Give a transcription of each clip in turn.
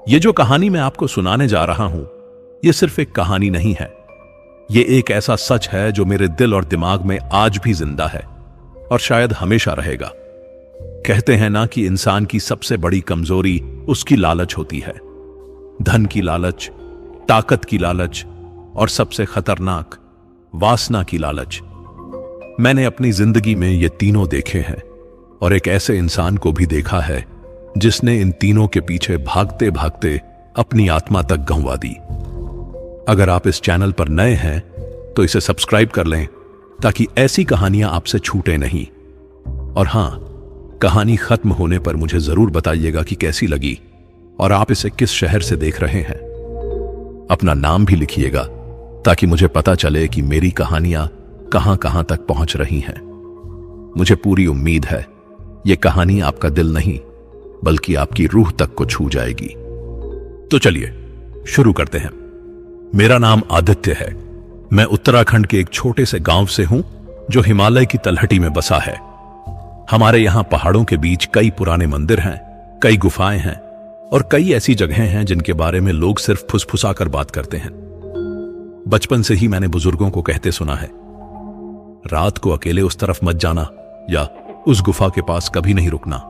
ये जो कहानी मैं आपको सुनाने जा रहा हूं, ये सिर्फ एक कहानी नहीं है। ये एक ऐसा सच है जो मेरे दिल और दिमाग में आज भी जिंदा है और शायद हमेशा रहेगा। कहते हैं ना कि इंसान की सबसे बड़ी कमजोरी उसकी लालच होती है। धन की लालच, ताकत की लालच और सबसे खतरनाक वासना की लालच। मैंने अपनी जिंदगी में ये तीनों देखे हैं और एक ऐसे इंसान को भी देखा है जिसने इन तीनों के पीछे भागते भागते अपनी आत्मा तक गंवा दी। अगर आप इस चैनल पर नए हैं तो इसे सब्सक्राइब कर लें ताकि ऐसी कहानियां आपसे छूटे नहीं। और हां, कहानी खत्म होने पर मुझे जरूर बताइएगा कि कैसी लगी और आप इसे किस शहर से देख रहे हैं। अपना नाम भी लिखिएगा ताकि मुझे पता चले कि मेरी कहानियां कहां कहां तक पहुंच रही हैं। मुझे पूरी उम्मीद है यह कहानी आपका दिल नहीं बल्कि आपकी रूह तक को छू जाएगी। तो चलिए शुरू करते हैं। मेरा नाम आदित्य है। मैं उत्तराखंड के एक छोटे से गांव से हूं जो हिमालय की तलहटी में बसा है। हमारे यहां पहाड़ों के बीच कई पुराने मंदिर हैं, कई गुफाएं हैं और कई ऐसी जगहें हैं जिनके बारे में लोग सिर्फ फुसफुसाकर बात करते हैं। बचपन से ही मैंने बुजुर्गों को कहते सुना है, रात को अकेले उस तरफ मत जाना या उस गुफा के पास कभी नहीं रुकना।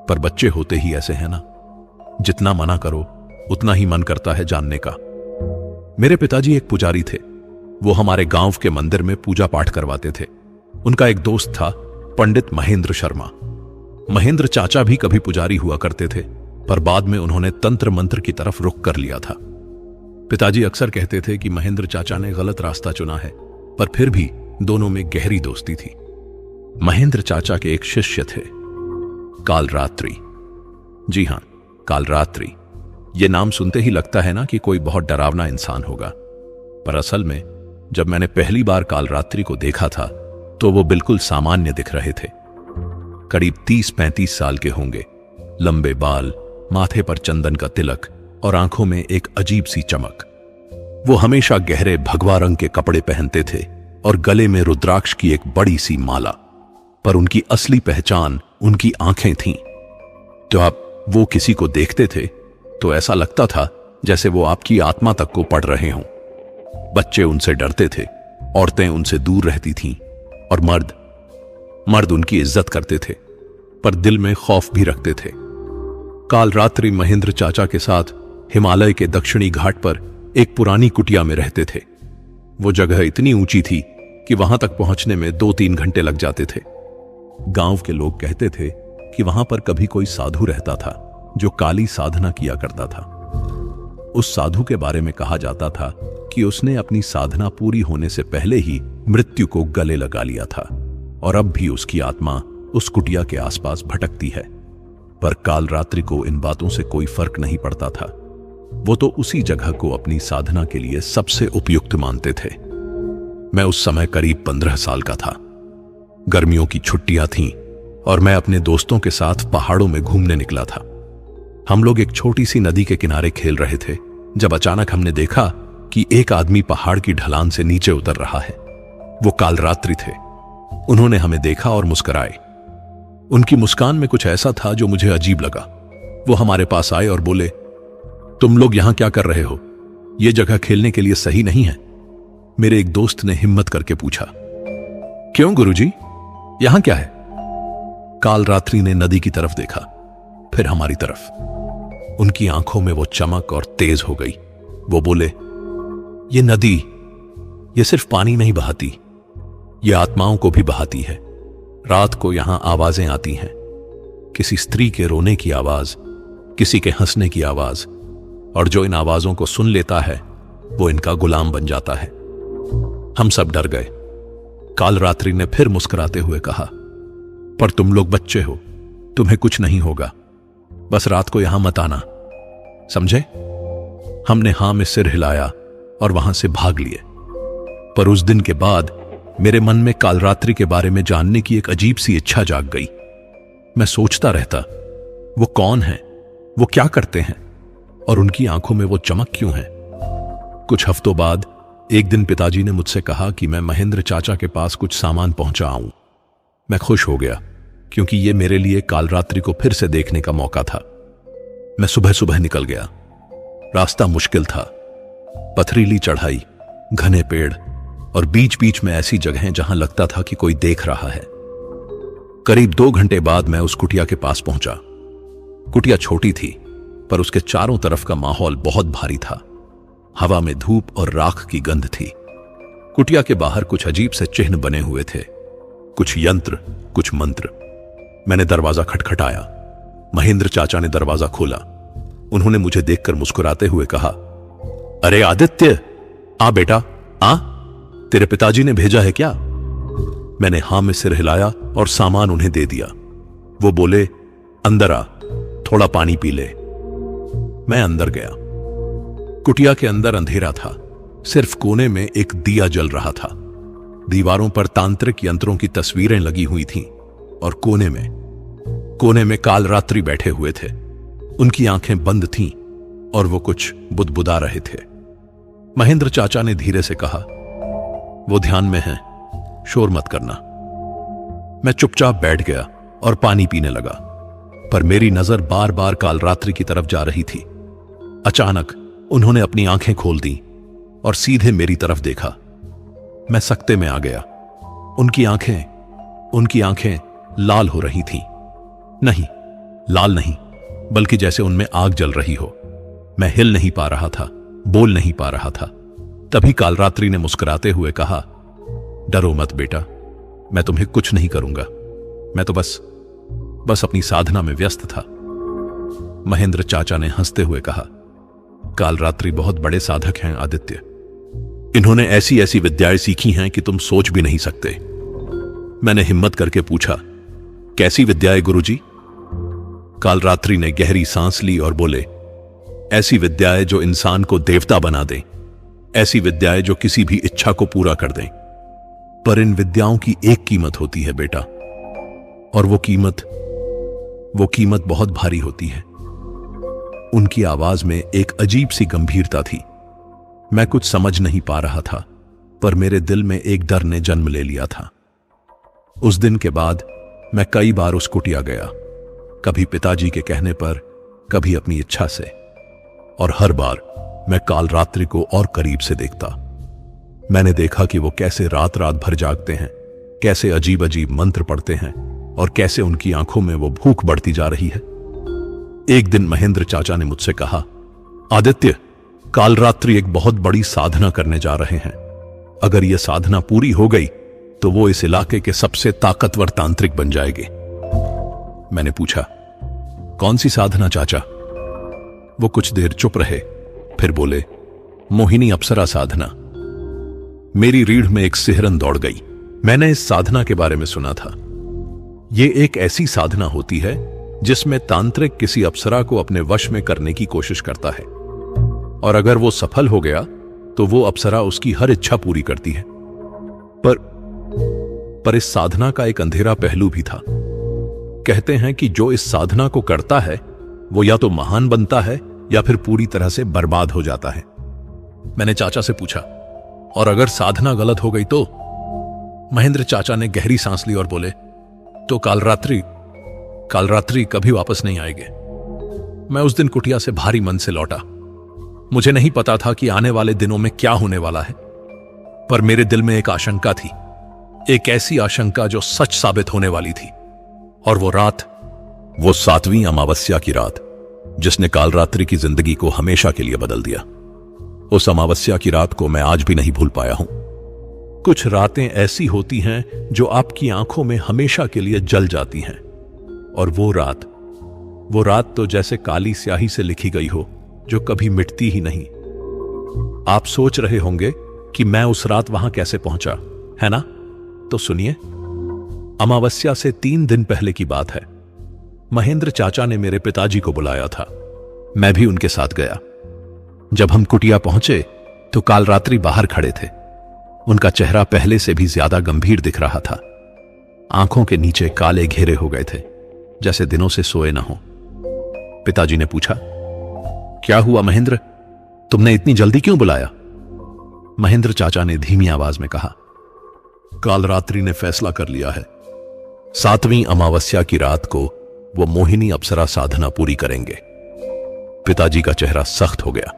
पर बच्चे होते ही ऐसे हैं ना, जितना मना करो उतना ही मन करता है जानने का। मेरे पिताजी एक पुजारी थे। वो हमारे गांव के मंदिर में पूजा पाठ करवाते थे। उनका एक दोस्त था पंडित महेंद्र शर्मा। महेंद्र चाचा भी कभी पुजारी हुआ करते थे, पर बाद में उन्होंने तंत्र मंत्र की तरफ रुख कर लिया था। पिताजी अक्सर कहते थे कि महेंद्र चाचा ने गलत रास्ता चुना है, पर फिर भी दोनों में गहरी दोस्ती थी। महेंद्र चाचा के एक शिष्य थे, कालरात्रि। जी हां, कालरात्रि। यह नाम सुनते ही लगता है ना कि कोई बहुत डरावना इंसान होगा, पर असल में जब मैंने पहली बार कालरात्रि को देखा था तो वो बिल्कुल सामान्य दिख रहे थे। करीब 30-35 साल के होंगे। लंबे बाल, माथे पर चंदन का तिलक और आंखों में एक अजीब सी चमक। वो हमेशा गहरे भगवा रंग के कपड़े पहनते थे और गले में रुद्राक्ष की एक बड़ी सी माला। पर उनकी असली पहचान उनकी आंखें थीं। तो आप वो किसी को देखते थे तो ऐसा लगता था जैसे वो आपकी आत्मा तक को पढ़ रहे हों। बच्चे उनसे डरते थे, औरतें उनसे दूर रहती थीं और मर्द उनकी इज्जत करते थे, पर दिल में खौफ भी रखते थे। कालरात्रि महेंद्र चाचा के साथ हिमालय के दक्षिणी घाट पर एक पुरानी कुटिया में रहते थे। वो जगह इतनी ऊंची थी कि वहां तक पहुंचने में 2-3 घंटे लग जाते थे। गांव के लोग कहते थे कि वहां पर कभी कोई साधु रहता था जो काली साधना किया करता था। उस साधु के बारे में कहा जाता था कि उसने अपनी साधना पूरी होने से पहले ही मृत्यु को गले लगा लिया था और अब भी उसकी आत्मा उस कुटिया के आसपास भटकती है। पर कालरात्रि को इन बातों से कोई फर्क नहीं पड़ता था। वो तो उसी जगह को अपनी साधना के लिए सबसे उपयुक्त मानते थे। मैं उस समय करीब 15 साल का था। गर्मियों की छुट्टियां थीं और मैं अपने दोस्तों के साथ पहाड़ों में घूमने निकला था। हम लोग एक छोटी सी नदी के किनारे खेल रहे थे जब अचानक हमने देखा कि एक आदमी पहाड़ की ढलान से नीचे उतर रहा है। वो कालरात्रि थे। उन्होंने हमें देखा और मुस्कुराए। उनकी मुस्कान में कुछ ऐसा था जो मुझे अजीब लगा। वो हमारे पास आए और बोले, तुम लोग यहां क्या कर रहे हो? यह जगह खेलने के लिए सही नहीं है। मेरे एक दोस्त ने हिम्मत करके पूछा, क्यों गुरुजी, यहां क्या है? कालरात्रि ने नदी की तरफ देखा, फिर हमारी तरफ। उनकी आंखों में वो चमक और तेज हो गई। वो बोले, ये नदी ये सिर्फ पानी नहीं बहाती, ये आत्माओं को भी बहाती है। रात को यहां आवाजें आती हैं, किसी स्त्री के रोने की आवाज, किसी के हंसने की आवाज, और जो इन आवाजों को सुन लेता है वो इनका गुलाम बन जाता है। हम सब डर गए। कालरात्रि ने फिर मुस्कुराते हुए कहा, पर तुम लोग बच्चे हो, तुम्हें कुछ नहीं होगा, बस रात को यहां मत आना, समझे? हमने हां में सिर हिलाया और वहां से भाग लिए। पर उस दिन के बाद मेरे मन में कालरात्रि के बारे में जानने की एक अजीब सी इच्छा जाग गई। मैं सोचता रहता, वो कौन है, वो क्या करते हैं और उनकी आंखों में वो चमक क्यों है? कुछ हफ्तों बाद एक दिन पिताजी ने मुझसे कहा कि मैं महेंद्र चाचा के पास कुछ सामान पहुंचा आऊं। मैं खुश हो गया क्योंकि ये मेरे लिए कालरात्रि को फिर से देखने का मौका था। मैं सुबह सुबह निकल गया। रास्ता मुश्किल था, पथरीली चढ़ाई, घने पेड़ और बीच बीच में ऐसी जगहें जहां लगता था कि कोई देख रहा है। करीब 2 घंटे बाद मैं उस कुटिया के पास पहुंचा। कुटिया छोटी थी, पर उसके चारों तरफ का माहौल बहुत भारी था। हवा में धूप और राख की गंध थी। कुटिया के बाहर कुछ अजीब से चिन्ह बने हुए थे, कुछ यंत्र, कुछ मंत्र। मैंने दरवाजा खटखटाया। महेंद्र चाचा ने दरवाजा खोला। उन्होंने मुझे देखकर मुस्कुराते हुए कहा, अरे आदित्य, आ बेटा आ, तेरे पिताजी ने भेजा है क्या? मैंने हां में सिर हिलाया और सामान उन्हें दे दिया। वो बोले, अंदर आ, थोड़ा पानी पी ले। मैं अंदर गया। कुटिया के अंदर अंधेरा था, सिर्फ कोने में एक दिया जल रहा था। दीवारों पर तांत्रिक यंत्रों की तस्वीरें लगी हुई थीं और कोने में कालरात्रि बैठे हुए थे। उनकी आंखें बंद थीं और वो कुछ बुदबुदा रहे थे। महेंद्र चाचा ने धीरे से कहा, वो ध्यान में है, शोर मत करना। मैं चुपचाप बैठ गया और पानी पीने लगा, पर मेरी नजर बार बार कालरात्रि की तरफ जा रही थी। अचानक उन्होंने अपनी आंखें खोल दी और सीधे मेरी तरफ देखा। मैं सकते में आ गया। उनकी आंखें लाल हो रही थीं। नहीं, लाल नहीं, बल्कि जैसे उनमें आग जल रही हो। मैं हिल नहीं पा रहा था, बोल नहीं पा रहा था। तभी कालरात्रि ने मुस्कुराते हुए कहा, डरो मत बेटा, मैं तुम्हें कुछ नहीं करूंगा। मैं तो बस अपनी साधना में व्यस्त था। महेंद्र चाचा ने हंसते हुए कहा, कालरात्रि बहुत बड़े साधक हैं आदित्य। इन्होंने ऐसी ऐसी विद्याएं सीखी हैं कि तुम सोच भी नहीं सकते। मैंने हिम्मत करके पूछा, कैसी विद्याएं गुरुजी? कालरात्रि ने गहरी सांस ली और बोले, ऐसी विद्याएं जो इंसान को देवता बना दें, ऐसी विद्याएं जो किसी भी इच्छा को पूरा कर दें। पर इन विद्याओं की एक कीमत होती है बेटा, और वो कीमत बहुत भारी होती है। उनकी आवाज में एक अजीब सी गंभीरता थी। मैं कुछ समझ नहीं पा रहा था, पर मेरे दिल में एक डर ने जन्म ले लिया था। उस दिन के बाद मैं कई बार उस कुटिया गया, कभी पिताजी के कहने पर, कभी अपनी इच्छा से, और हर बार मैं कालरात्रि को और करीब से देखता। मैंने देखा कि वो कैसे रात रात भर जागते हैं, कैसे अजीब अजीब मंत्र पढ़ते हैं और कैसे उनकी आंखों में वो भूख बढ़ती जा रही है। एक दिन महेंद्र चाचा ने मुझसे कहा, आदित्य, कालरात्रि एक बहुत बड़ी साधना करने जा रहे हैं। अगर यह साधना पूरी हो गई तो वो इस इलाके के सबसे ताकतवर तांत्रिक बन जाएंगे। मैंने पूछा, कौन सी साधना चाचा? वो कुछ देर चुप रहे, फिर बोले, मोहिनी अप्सरा साधना। मेरी रीढ़ में एक सिहरन दौड़ गई। मैंने इस साधना के बारे में सुना था। यह एक ऐसी साधना होती है जिसमें तांत्रिक किसी अप्सरा को अपने वश में करने की कोशिश करता है, और अगर वो सफल हो गया तो वो अप्सरा उसकी हर इच्छा पूरी करती है। पर इस साधना का एक अंधेरा पहलू भी था। कहते हैं कि जो इस साधना को करता है वो या तो महान बनता है या फिर पूरी तरह से बर्बाद हो जाता है। मैंने चाचा से पूछा, और अगर साधना गलत हो गई तो? महेंद्र चाचा ने गहरी सांस ली और बोले, तो कालरात्रि कभी वापस नहीं आएंगे। मैं उस दिन कुटिया से भारी मन से लौटा। मुझे नहीं पता था कि आने वाले दिनों में क्या होने वाला है, पर मेरे दिल में एक आशंका थी, एक ऐसी आशंका जो सच साबित होने वाली थी। और वो रात, वो 7वीं अमावस्या की रात, जिसने कालरात्रि की जिंदगी को हमेशा के लिए बदल दिया। उस अमावस्या की रात को मैं आज भी नहीं भूल पाया हूं। कुछ रातें ऐसी होती हैं जो आपकी आंखों में हमेशा के लिए जल जाती हैं, और वो रात तो जैसे काली स्याही से लिखी गई हो, जो कभी मिटती ही नहीं। आप सोच रहे होंगे कि मैं उस रात वहां कैसे पहुंचा, है ना? तो सुनिए। अमावस्या से 3 दिन पहले की बात है। महेंद्र चाचा ने मेरे पिताजी को बुलाया था। मैं भी उनके साथ गया। जब हम कुटिया पहुंचे तो कालरात्रि बाहर खड़े थे। उनका चेहरा पहले से भी ज्यादा गंभीर दिख रहा था। आंखों के नीचे काले घेरे हो गए थे, जैसे दिनों से सोए ना हो। पिताजी ने पूछा, क्या हुआ महेंद्र, तुमने इतनी जल्दी क्यों बुलाया? महेंद्र चाचा ने धीमी आवाज में कहा, कालरात्रि ने फैसला कर लिया है। 7वीं अमावस्या की रात को वो मोहिनी अप्सरा साधना पूरी करेंगे। पिताजी का चेहरा सख्त हो गया।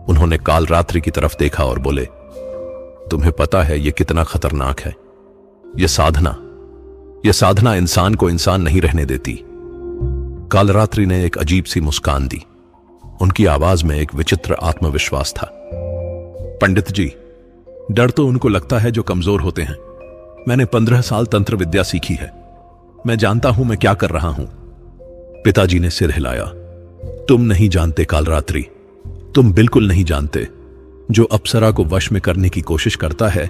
उन्होंने काल रात्रि की तरफ देखा और बोले, तुम्हें पता है यह कितना खतरनाक है? यह साधना इंसान को इंसान नहीं रहने देती। काल रात्रि ने एक अजीब सी मुस्कान दी। उनकी आवाज में एक विचित्र आत्मविश्वास था। पंडित जी, डर तो उनको लगता है जो कमजोर होते हैं। मैंने 15 साल तंत्र विद्या सीखी है। मैं जानता हूं मैं क्या कर रहा हूं। पिताजी ने सिर हिलाया। तुम नहीं जानते कालरात्रि, तुम बिल्कुल नहीं जानते। जो अप्सरा को वश में करने की कोशिश करता है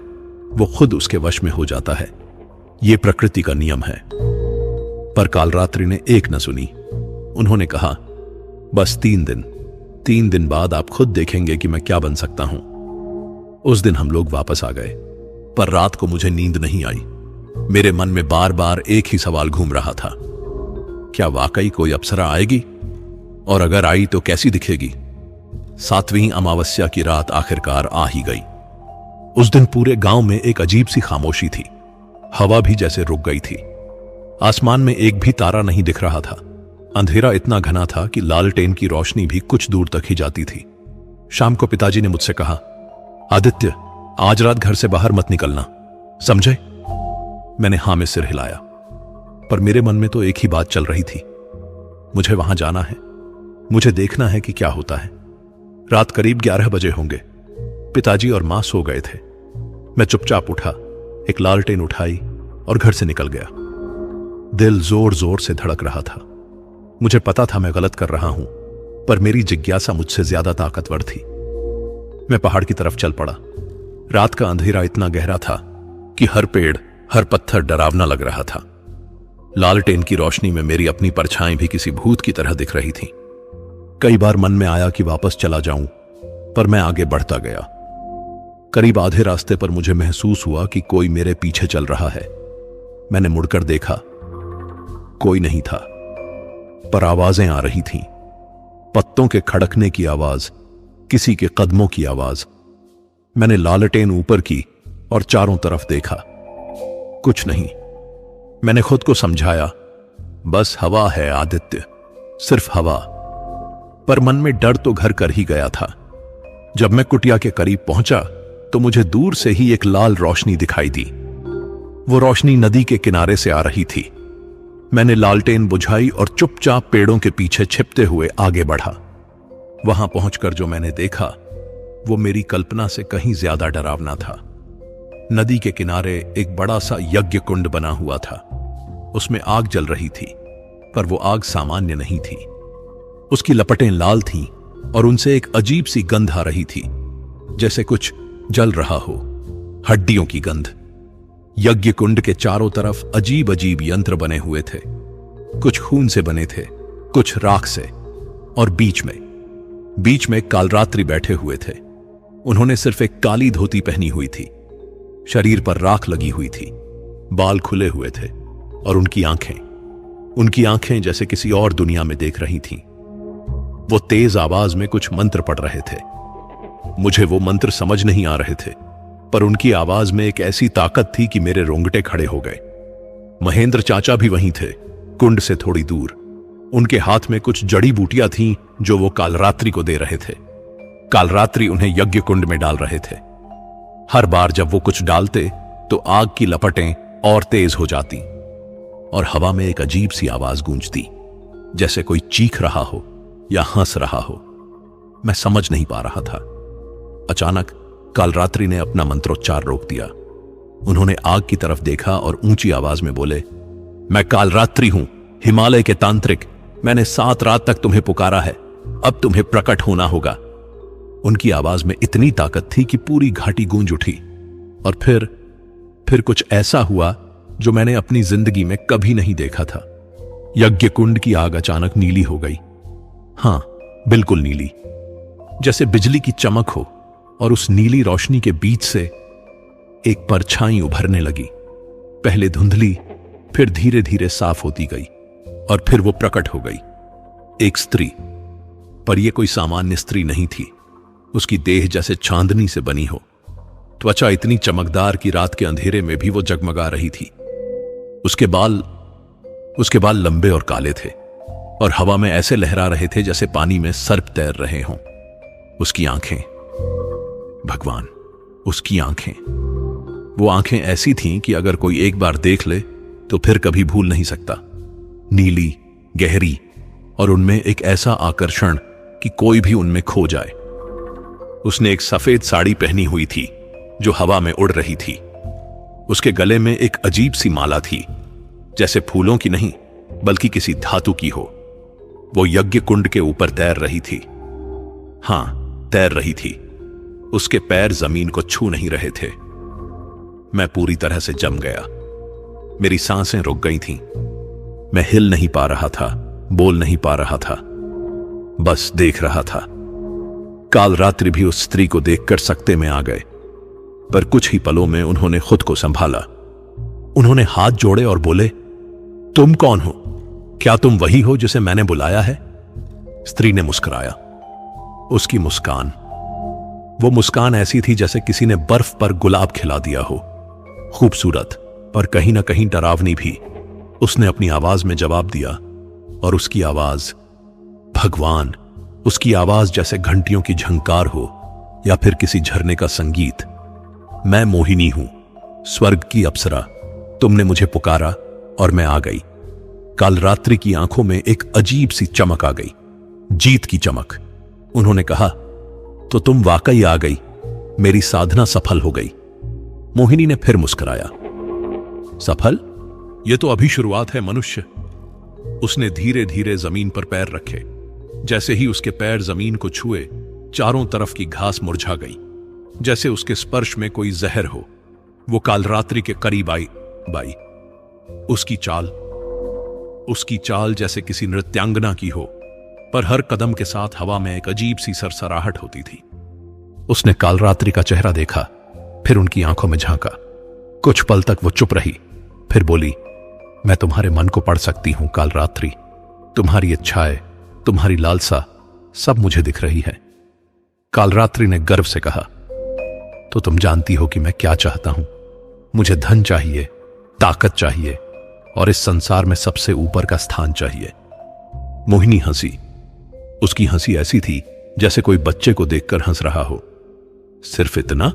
वो खुद उसके वश में हो जाता है। यह प्रकृति का नियम है। पर कालरात्रि ने एक न सुनी। उन्होंने कहा, बस 3 दिन बाद आप खुद देखेंगे कि मैं क्या बन सकता हूं। उस दिन हम लोग वापस आ गए, पर रात को मुझे नींद नहीं आई। मेरे मन में बार बार एक ही सवाल घूम रहा था, क्या वाकई कोई अप्सरा आएगी? और अगर आई तो कैसी दिखेगी? 7वीं अमावस्या की रात आखिरकार आ ही गई। उस दिन पूरे गांव में एक अजीब सी खामोशी थी। हवा भी जैसे रुक गई थी। आसमान में एक भी तारा नहीं दिख रहा था। अंधेरा इतना घना था कि लालटेन की रोशनी भी कुछ दूर तक ही जाती थी। शाम को पिताजी ने मुझसे कहा, आदित्य, आज रात घर से बाहर मत निकलना, समझे? मैंने हां में सिर हिलाया, पर मेरे मन में तो एक ही बात चल रही थी, मुझे वहां जाना है, मुझे देखना है कि क्या होता है। रात करीब 11 बजे होंगे। पिताजी और मां सो गए थे। मैं चुपचाप उठा, एक लालटेन उठाई और घर से निकल गया। दिल जोर जोर से धड़क रहा था। मुझे पता था मैं गलत कर रहा हूं, पर मेरी जिज्ञासा मुझसे ज्यादा ताकतवर थी। मैं पहाड़ की तरफ चल पड़ा। रात का अंधेरा इतना गहरा था कि हर पेड़, हर पत्थर डरावना लग रहा था। लालटेन की रोशनी में मेरी अपनी परछाई भी किसी भूत की तरह दिख रही थी। कई बार मन में आया कि वापस चला जाऊं, पर मैं आगे बढ़ता गया। करीब आधे रास्ते पर मुझे महसूस हुआ कि कोई मेरे पीछे चल रहा है। मैंने मुड़कर देखा, कोई नहीं था, पर आवाजें आ रही थीं। पत्तों के खड़कने की आवाज, किसी के कदमों की आवाज। मैंने लालटेन ऊपर की और चारों तरफ देखा, कुछ नहीं। मैंने खुद को समझाया, बस हवा है आदित्य, सिर्फ हवा। पर मन में डर तो घर कर ही गया था। जब मैं कुटिया के करीब पहुंचा तो मुझे दूर से ही एक लाल रोशनी दिखाई दी। वो रोशनी नदी के किनारे से आ रही थी। मैंने लालटेन बुझाई और चुपचाप पेड़ों के पीछे छिपते हुए आगे बढ़ा। वहां पहुंचकर जो मैंने देखा वो मेरी कल्पना से कहीं ज्यादा डरावना था। नदी के किनारे एक बड़ा सा यज्ञ कुंड बना हुआ था। उसमें आग जल रही थी, पर वो आग सामान्य नहीं थी। उसकी लपटें लाल थीं और उनसे एक अजीब सी गंध आ रही थी, जैसे कुछ जल रहा हो, हड्डियों की गंध। यज्ञ कुंड के चारों तरफ अजीब अजीब यंत्र बने हुए थे। कुछ खून से बने थे, कुछ राख से, और बीच में कालरात्रि बैठे हुए थे। उन्होंने सिर्फ एक काली धोती पहनी हुई थी। शरीर पर राख लगी हुई थी, बाल खुले हुए थे, और उनकी आंखें जैसे किसी और दुनिया में देख रही थीं। वो तेज आवाज में कुछ मंत्र पढ़ रहे थे। मुझे वो मंत्र समझ नहीं आ रहे थे, पर उनकी आवाज में एक ऐसी ताकत थी कि मेरे रोंगटे खड़े हो गए। महेंद्र चाचा भी वहीं थे, कुंड से थोड़ी दूर। उनके हाथ में कुछ जड़ी बूटियां थीं जो वो कालरात्रि को दे रहे थे। कालरात्रि उन्हें यज्ञ कुंड में डाल रहे थे। हर बार जब वो कुछ डालते तो आग की लपटें और तेज हो जाती और हवा में एक अजीब सी आवाज गूंजती, जैसे कोई चीख रहा हो या हंस रहा हो। मैं समझ नहीं पा रहा था। अचानक कालरात्रि ने अपना मंत्रोच्चार रोक दिया। उन्होंने आग की तरफ देखा और ऊंची आवाज में बोले, मैं कालरात्रि हूं, हिमालय के तांत्रिक। मैंने 7 रात तक तुम्हें पुकारा है, अब तुम्हें प्रकट होना होगा। उनकी आवाज में इतनी ताकत थी कि पूरी घाटी गूंज उठी। और फिर कुछ ऐसा हुआ जो मैंने अपनी जिंदगी में कभी नहीं देखा था। यज्ञ कुंड की आग अचानक नीली हो गई। हां, बिल्कुल नीली, जैसे बिजली की चमक हो। और उस नीली रोशनी के बीच से एक परछाई उभरने लगी। पहले धुंधली, फिर धीरे धीरे साफ होती गई, और फिर वो प्रकट हो गई। एक स्त्री, पर यह कोई सामान्य स्त्री नहीं थी। उसकी देह जैसे चांदनी से बनी हो। त्वचा इतनी चमकदार कि रात के अंधेरे में भी वो जगमगा रही थी। उसके बाल लंबे और काले थे, और हवा में ऐसे लहरा रहे थे जैसे पानी में सर्प तैर रहे हों। उसकी आंखें, भगवान, उसकी आंखें, वो आंखें ऐसी थीं कि अगर कोई एक बार देख ले तो फिर कभी भूल नहीं सकता। नीली, गहरी, और उनमें एक ऐसा आकर्षण कि कोई भी उनमें खो जाए। उसने एक सफेद साड़ी पहनी हुई थी जो हवा में उड़ रही थी। उसके गले में एक अजीब सी माला थी, जैसे फूलों की नहीं बल्कि किसी धातु की हो। वो यज्ञ कुंड के ऊपर तैर रही थी। हां, तैर रही थी। उसके पैर जमीन को छू नहीं रहे थे। मैं पूरी तरह से जम गया। मेरी सांसें रुक गई थीं। मैं हिल नहीं पा रहा था, बोल नहीं पा रहा था, बस देख रहा था। काल रात्रि भी उस स्त्री को देखकर सकते में आ गए, पर कुछ ही पलों में उन्होंने खुद को संभाला। उन्होंने हाथ जोड़े और बोले, तुम कौन हो? क्या तुम वही हो जिसे मैंने बुलाया है? स्त्री ने मुस्कुराया। उसकी मुस्कान, वो मुस्कान ऐसी थी जैसे किसी ने बर्फ पर गुलाब खिला दिया हो। खूबसूरत, पर कहीं ना कहीं डरावनी भी। उसने अपनी आवाज में जवाब दिया, और उसकी आवाज, भगवान, उसकी आवाज जैसे घंटियों की झंकार हो या फिर किसी झरने का संगीत। मैं मोहिनी हूं, स्वर्ग की अप्सरा। तुमने मुझे पुकारा और मैं आ गई। काल रात्रि की आंखों में एक अजीब सी चमक आ गई, जीत की चमक। उन्होंने कहा, तो तुम वाकई आ गई, मेरी साधना सफल हो गई। मोहिनी ने फिर मुस्कुराया। सफल? यह तो अभी शुरुआत है मनुष्य। उसने धीरे धीरे जमीन पर पैर रखे। जैसे ही उसके पैर जमीन को छुए, चारों तरफ की घास मुरझा गई, जैसे उसके स्पर्श में कोई जहर हो। वो कालरात्रि के करीब आई। उसकी चाल जैसे किसी नृत्यांगना की हो, पर हर कदम के साथ हवा में एक अजीब सी सरसराहट होती थी। उसने कालरात्रि का चेहरा देखा, फिर उनकी आंखों में झांका। कुछ पल तक वो चुप रही, फिर बोली, मैं तुम्हारे मन को पढ़ सकती हूं कालरात्रि। तुम्हारी इच्छाएं, तुम्हारी लालसा, सब मुझे दिख रही है। कालरात्रि ने गर्व से कहा, तो तुम जानती हो कि मैं क्या चाहता हूं। मुझे धन चाहिए, ताकत चाहिए, और इस संसार में सबसे ऊपर का स्थान चाहिए। मोहिनी हंसी। उसकी हंसी ऐसी थी जैसे कोई बच्चे को देखकर हंस रहा हो। सिर्फ इतना?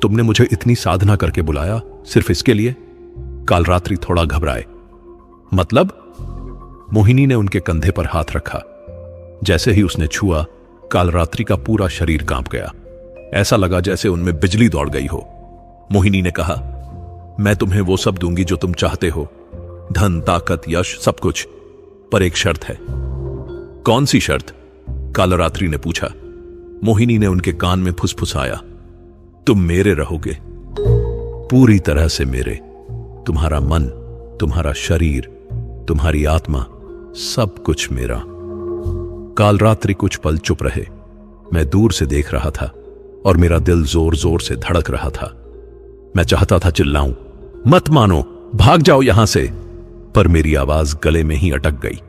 तुमने मुझे इतनी साधना करके बुलाया, सिर्फ इसके लिए? कालरात्रि थोड़ा घबराए। मतलब? मोहिनी ने उनके कंधे पर हाथ रखा। जैसे ही उसने छुआ, कालरात्रि का पूरा शरीर कांप गया। ऐसा लगा जैसे उनमें बिजली दौड़ गई हो। मोहिनी ने कहा, मैं तुम्हें वो सब दूंगी जो तुम चाहते हो, धन, ताकत, यश, सब कुछ, पर एक शर्त है। कौन सी शर्त? कालरात्रि ने पूछा। मोहिनी ने उनके कान में फुसफुसाया, तुम मेरे रहोगे, पूरी तरह से मेरे। तुम्हारा मन, तुम्हारा शरीर, तुम्हारी आत्मा, सब कुछ मेरा। कालरात्रि कुछ पल चुप रहे। मैं दूर से देख रहा था और मेरा दिल जोर जोर से धड़क रहा था। मैं चाहता था चिल्लाऊं, मत मानो, भाग जाओ यहां से, पर मेरी आवाज गले में ही अटक गई।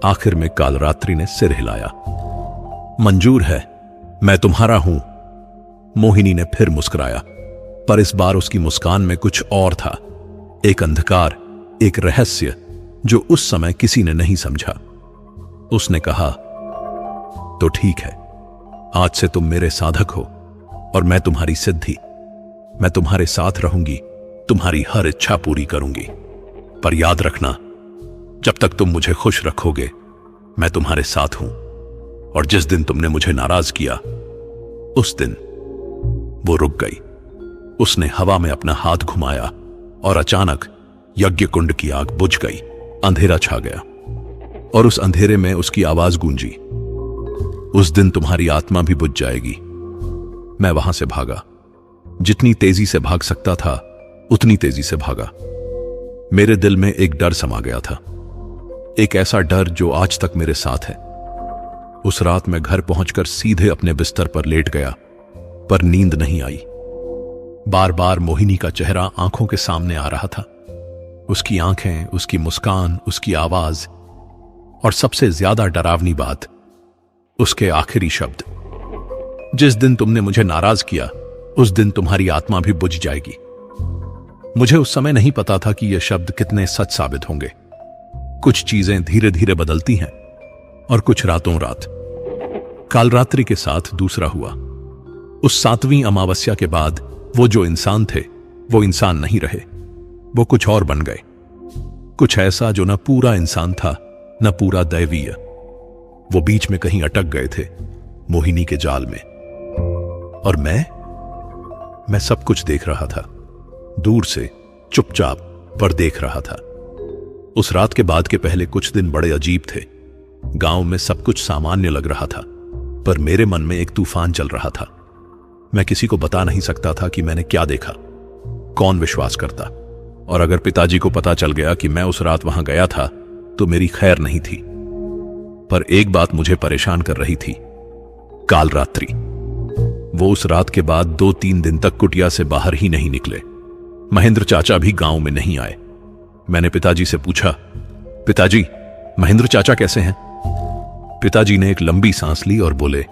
आखिर में कालरात्रि ने सिर हिलाया। मंजूर है, मैं तुम्हारा हूं। मोहिनी ने फिर मुस्कुराया, पर इस बार उसकी मुस्कान में कुछ और था, एक अंधकार, एक रहस्य जो उस समय किसी ने नहीं समझा। उसने कहा, तो ठीक है, आज से तुम मेरे साधक हो और मैं तुम्हारी सिद्धि। मैं तुम्हारे साथ रहूंगी, तुम्हारी हर इच्छा पूरी करूंगी। पर याद रखना, जब तक तुम मुझे खुश रखोगे, मैं तुम्हारे साथ हूं। और जिस दिन तुमने मुझे नाराज किया, उस दिन वो रुक गई। उसने हवा में अपना हाथ घुमाया और अचानक यज्ञ कुंड की आग बुझ गई। अंधेरा छा गया और उस अंधेरे में उसकी आवाज गूंजी, उस दिन तुम्हारी आत्मा भी बुझ जाएगी। मैं वहां से भागा। जितनी तेजी से भाग सकता था उतनी तेजी से भागा। मेरे दिल में एक डर समा गया था, एक ऐसा डर जो आज तक मेरे साथ है। उस रात मैं घर पहुंचकर सीधे अपने बिस्तर पर लेट गया, पर नींद नहीं आई। बार बार मोहिनी का चेहरा आंखों के सामने आ रहा था, उसकी आंखें, उसकी मुस्कान, उसकी आवाज, और सबसे ज्यादा डरावनी बात, उसके आखिरी शब्द, जिस दिन तुमने मुझे नाराज किया, उस दिन तुम्हारी आत्मा भी बुझ जाएगी। मुझे उस समय नहीं पता था कि ये शब्द कितने सच साबित होंगे। कुछ चीजें धीरे धीरे बदलती हैं और कुछ रातों रात। कालरात्रि के साथ दूसरा हुआ। उस 7वीं अमावस्या के बाद वो जो इंसान थे वो इंसान नहीं रहे, वो कुछ और बन गए। कुछ ऐसा जो न पूरा इंसान था न पूरा दैवीय। वो बीच में कहीं अटक गए थे, मोहिनी के जाल में। और मैं सब कुछ देख रहा था, दूर से, चुपचाप, पर देख रहा था। उस रात के बाद के पहले कुछ दिन बड़े अजीब थे। गांव में सब कुछ सामान्य लग रहा था, पर मेरे मन में एक तूफान चल रहा था। मैं किसी को बता नहीं सकता था कि मैंने क्या देखा। कौन विश्वास करता? और अगर पिताजी को पता चल गया कि मैं उस रात वहां गया था तो मेरी खैर नहीं थी। पर एक बात मुझे परेशान कर रही थी, कालरात्रि। वो उस रात के बाद 2-3 दिन तक कुटिया से बाहर ही नहीं निकले। महेंद्र चाचा भी गांव में नहीं आए। मैंने पिताजी से पूछा, पिताजी, महेंद्र चाचा कैसे हैं? पिताजी ने एक लंबी सांस ली और बोले,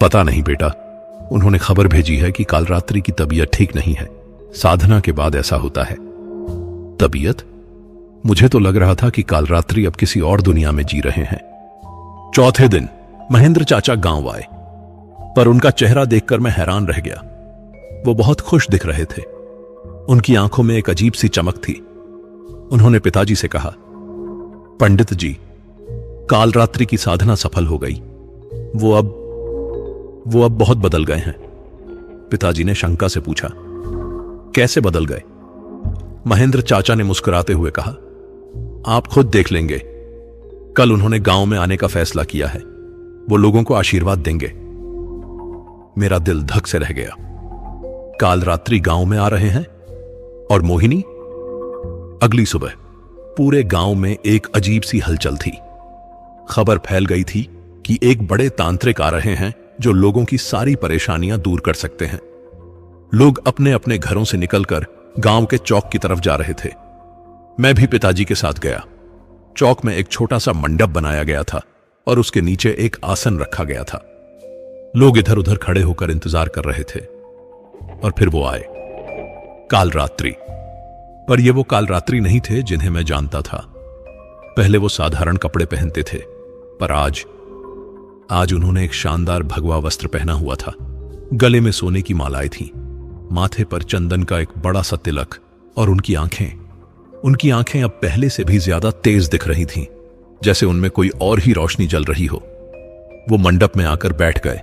पता नहीं बेटा, उन्होंने खबर भेजी है कि कालरात्रि की तबीयत ठीक नहीं है। साधना के बाद ऐसा होता है। तबीयत? मुझे तो लग रहा था कि कालरात्रि अब किसी और दुनिया में जी रहे हैं। चौथे दिन महेंद्र चाचा गांव आए, पर उनका चेहरा देखकर मैं हैरान रह गया। वो बहुत खुश दिख रहे थे। उनकी आंखों में एक अजीब सी चमक थी। उन्होंने पिताजी से कहा, पंडित जी, कालरात्रि की साधना सफल हो गई। वो अब बहुत बदल गए हैं। पिताजी ने शंका से पूछा, कैसे बदल गए? महेंद्र चाचा ने मुस्कुराते हुए कहा, आप खुद देख लेंगे। कल उन्होंने गांव में आने का फैसला किया है। वो लोगों को आशीर्वाद देंगे। मेरा दिल धक से रह गया। कालरात्रि गांव में आ रहे हैं? और मोहिनी? अगली सुबह पूरे गांव में एक अजीब सी हलचल थी। खबर फैल गई थी कि एक बड़े तांत्रिक आ रहे हैं जो लोगों की सारी परेशानियां दूर कर सकते हैं। लोग अपने अपने घरों से निकलकर गांव के चौक की तरफ जा रहे थे। मैं भी पिताजी के साथ गया। चौक में एक छोटा सा मंडप बनाया गया था और उसके नीचे एक आसन रखा गया था। लोग इधर उधर खड़े होकर इंतजार कर रहे थे। और फिर वो आए, कालरात्रि। पर ये वो कालरात्रि नहीं थे जिन्हें मैं जानता था। पहले वो साधारण कपड़े पहनते थे, पर आज उन्होंने एक शानदार भगवा वस्त्र पहना हुआ था। गले में सोने की मालाएं थीं, माथे पर चंदन का एक बड़ा सा तिलक, और उनकी आंखें अब पहले से भी ज्यादा तेज दिख रही थीं, जैसे उनमें कोई और ही रोशनी जल रही हो। वो मंडप में आकर बैठ गए।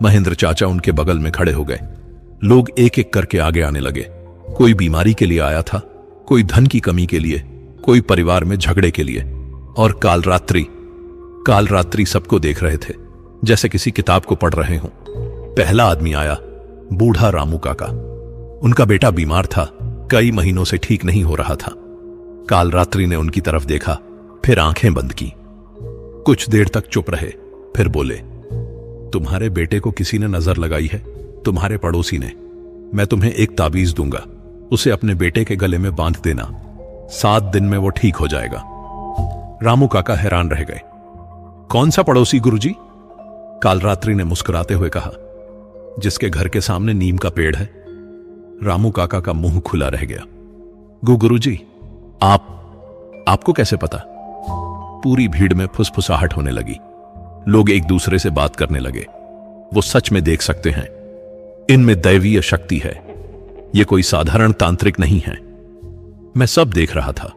महेंद्र चाचा उनके बगल में खड़े हो गए। लोग एक एक करके आगे आने लगे। कोई बीमारी के लिए आया था, कोई धन की कमी के लिए, कोई परिवार में झगड़े के लिए। और कालरात्रि सबको देख रहे थे, जैसे किसी किताब को पढ़ रहे हों। पहला आदमी आया, बूढ़ा रामू काका। उनका बेटा बीमार था, कई महीनों से ठीक नहीं हो रहा था। कालरात्रि ने उनकी तरफ देखा, फिर आंखें बंद की। कुछ देर तक चुप रहे, फिर बोले, तुम्हारे बेटे को किसी ने नजर लगाई है, तुम्हारे पड़ोसी ने। मैं तुम्हें एक ताबीज दूंगा, उसे अपने बेटे के गले में बांध देना। 7 दिन में वो ठीक हो जाएगा। रामू काका हैरान रह गए। कौन सा पड़ोसी गुरुजी? कालरात्रि ने मुस्कुराते हुए कहा, जिसके घर के सामने नीम का पेड़ है। रामू काका का मुंह खुला रह गया। गुरुजी, आपको कैसे पता? पूरी भीड़ में फुसफुसाहट होने लगी। लोग एक दूसरे से बात करने लगे। वो सच में देख सकते हैं, इनमें दैवीय शक्ति है। ये कोई साधारण तांत्रिक नहीं है। मैं सब देख रहा था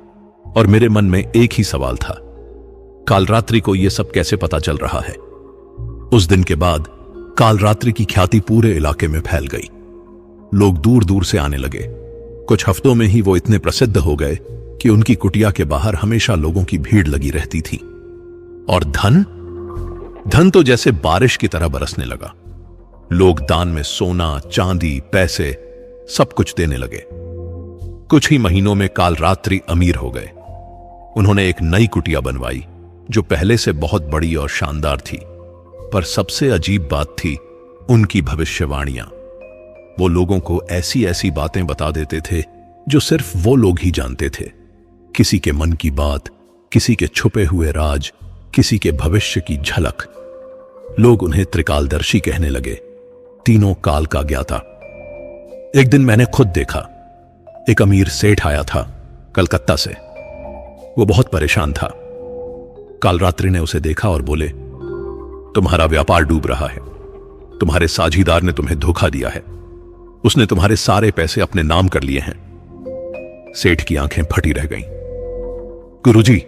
और मेरे मन में एक ही सवाल था, कालरात्रि को यह सब कैसे पता चल रहा है? उस दिन के बाद कालरात्रि की ख्याति पूरे इलाके में फैल गई। लोग दूर दूर से आने लगे। कुछ हफ्तों में ही वो इतने प्रसिद्ध हो गए कि उनकी कुटिया के बाहर हमेशा लोगों की भीड़ लगी रहती थी। और धन तो जैसे बारिश की तरह बरसने लगा। लोग दान में सोना, चांदी, पैसे सब कुछ देने लगे। कुछ ही महीनों में कालरात्रि अमीर हो गए। उन्होंने एक नई कुटिया बनवाई जो पहले से बहुत बड़ी और शानदार थी। पर सबसे अजीब बात थी उनकी भविष्यवाणियां। वो लोगों को ऐसी ऐसी बातें बता देते थे जो सिर्फ वो लोग ही जानते थे। किसी के मन की बात, किसी के छुपे हुए राज, किसी के भविष्य की झलक। लोग उन्हें त्रिकालदर्शी कहने लगे, तीनों काल का ज्ञाता। एक दिन मैंने खुद देखा, एक अमीर सेठ आया था कलकत्ता से। वो बहुत परेशान था। काल रात्रि ने उसे देखा और बोले, तुम्हारा व्यापार डूब रहा है, तुम्हारे साझीदार ने तुम्हें धोखा दिया है, उसने तुम्हारे सारे पैसे अपने नाम कर लिए हैं। सेठ की आंखें फटी रह गईं। गुरुजी,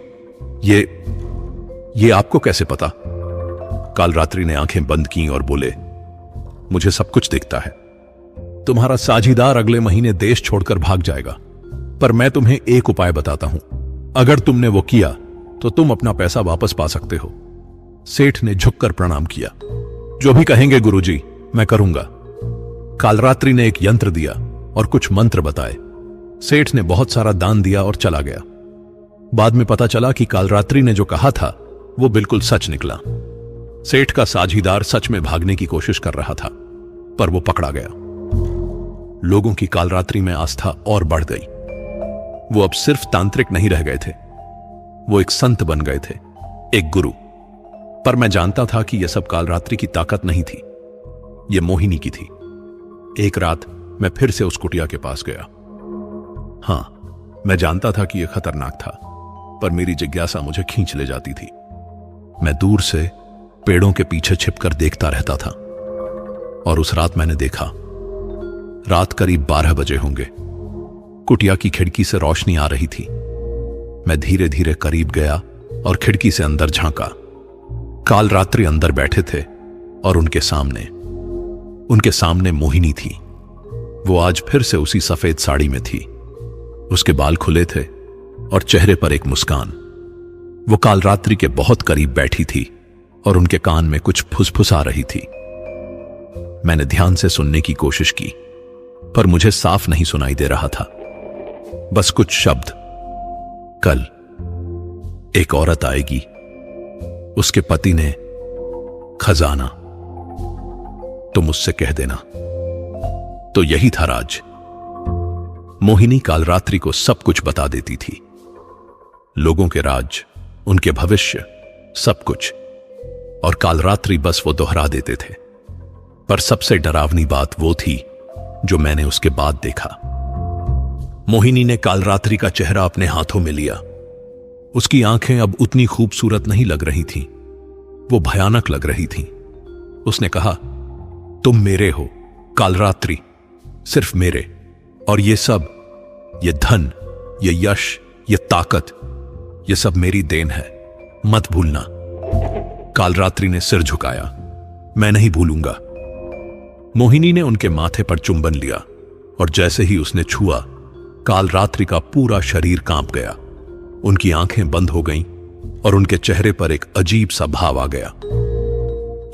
ये आपको कैसे पता? काल रात्रि ने आंखें बंद की और बोले, मुझे सब कुछ दिखता है। तुम्हारा साझीदार अगले महीने देश छोड़कर भाग जाएगा, पर मैं तुम्हें एक उपाय बताता हूं। अगर तुमने वो किया तो तुम अपना पैसा वापस पा सकते हो। सेठ ने झुककर प्रणाम किया। जो भी कहेंगे गुरुजी, मैं करूंगा। काल रात्रि ने एक यंत्र दिया और कुछ मंत्र बताए। सेठ ने बहुत सारा दान दिया और चला गया। बाद में पता चला कि काल रात्रि ने जो कहा था वो बिल्कुल सच निकला। सेठ का साझीदार सच में भागने की कोशिश कर रहा था, पर वो पकड़ा गया। लोगों की काल रात्रि में आस्था और बढ़ गई। वो अब सिर्फ तांत्रिक नहीं रह गए थे, वो एक संत बन गए थे, एक गुरु। पर मैं जानता था कि यह सब काल रात्रि की ताकत नहीं थी, यह मोहिनी की थी। एक रात मैं फिर से उस कुटिया के पास गया। हां, मैं जानता था कि यह खतरनाक था, पर मेरी जिज्ञासा मुझे खींच ले जाती थी। मैं दूर से पेड़ों के पीछे छिपकर देखता रहता था। और उस रात मैंने देखा, रात करीब 12 बजे होंगे। कुटिया की खिड़की से रोशनी आ रही थी। मैं धीरे धीरे करीब गया और खिड़की से अंदर झांका। काल रात्रि अंदर बैठे थे और उनके सामने मोहिनी थी। वो आज फिर से उसी सफेद साड़ी में थी। उसके बाल खुले थे और चेहरे पर एक मुस्कान। वो काल रात्रि के बहुत करीब बैठी थी और उनके कान में कुछ फुसफुसा रही थी। मैंने ध्यान से सुनने की कोशिश की, पर मुझे साफ नहीं सुनाई दे रहा था, बस कुछ शब्द। कल एक औरत आएगी, उसके पति ने खजाना, तुम उससे कह देना। तो यही था राज। मोहिनी काल रात्रि को सब कुछ बता देती थी। लोगों के राज, उनके भविष्य, सब कुछ। और काल रात्रि बस वो दोहरा देते थे। पर सबसे डरावनी बात वो थी जो मैंने उसके बाद देखा। मोहिनी ने काल रात्रि का चेहरा अपने हाथों में लिया। उसकी आंखें अब उतनी खूबसूरत नहीं लग रही थीं, वो भयानक लग रही थीं। उसने कहा, तुम मेरे हो काल रात्रि, सिर्फ मेरे। और ये सब, ये धन, ये यश, ये ताकत, ये सब मेरी देन है, मत भूलना। काल रात्रि ने सिर झुकाया। मैं नहीं भूलूंगा। मोहिनी ने उनके माथे पर चुंबन लिया और जैसे ही उसने छुआ, काल रात्रि का पूरा शरीर कांप गया। उनकी आंखें बंद हो गईं और उनके चेहरे पर एक अजीब सा भाव आ गया,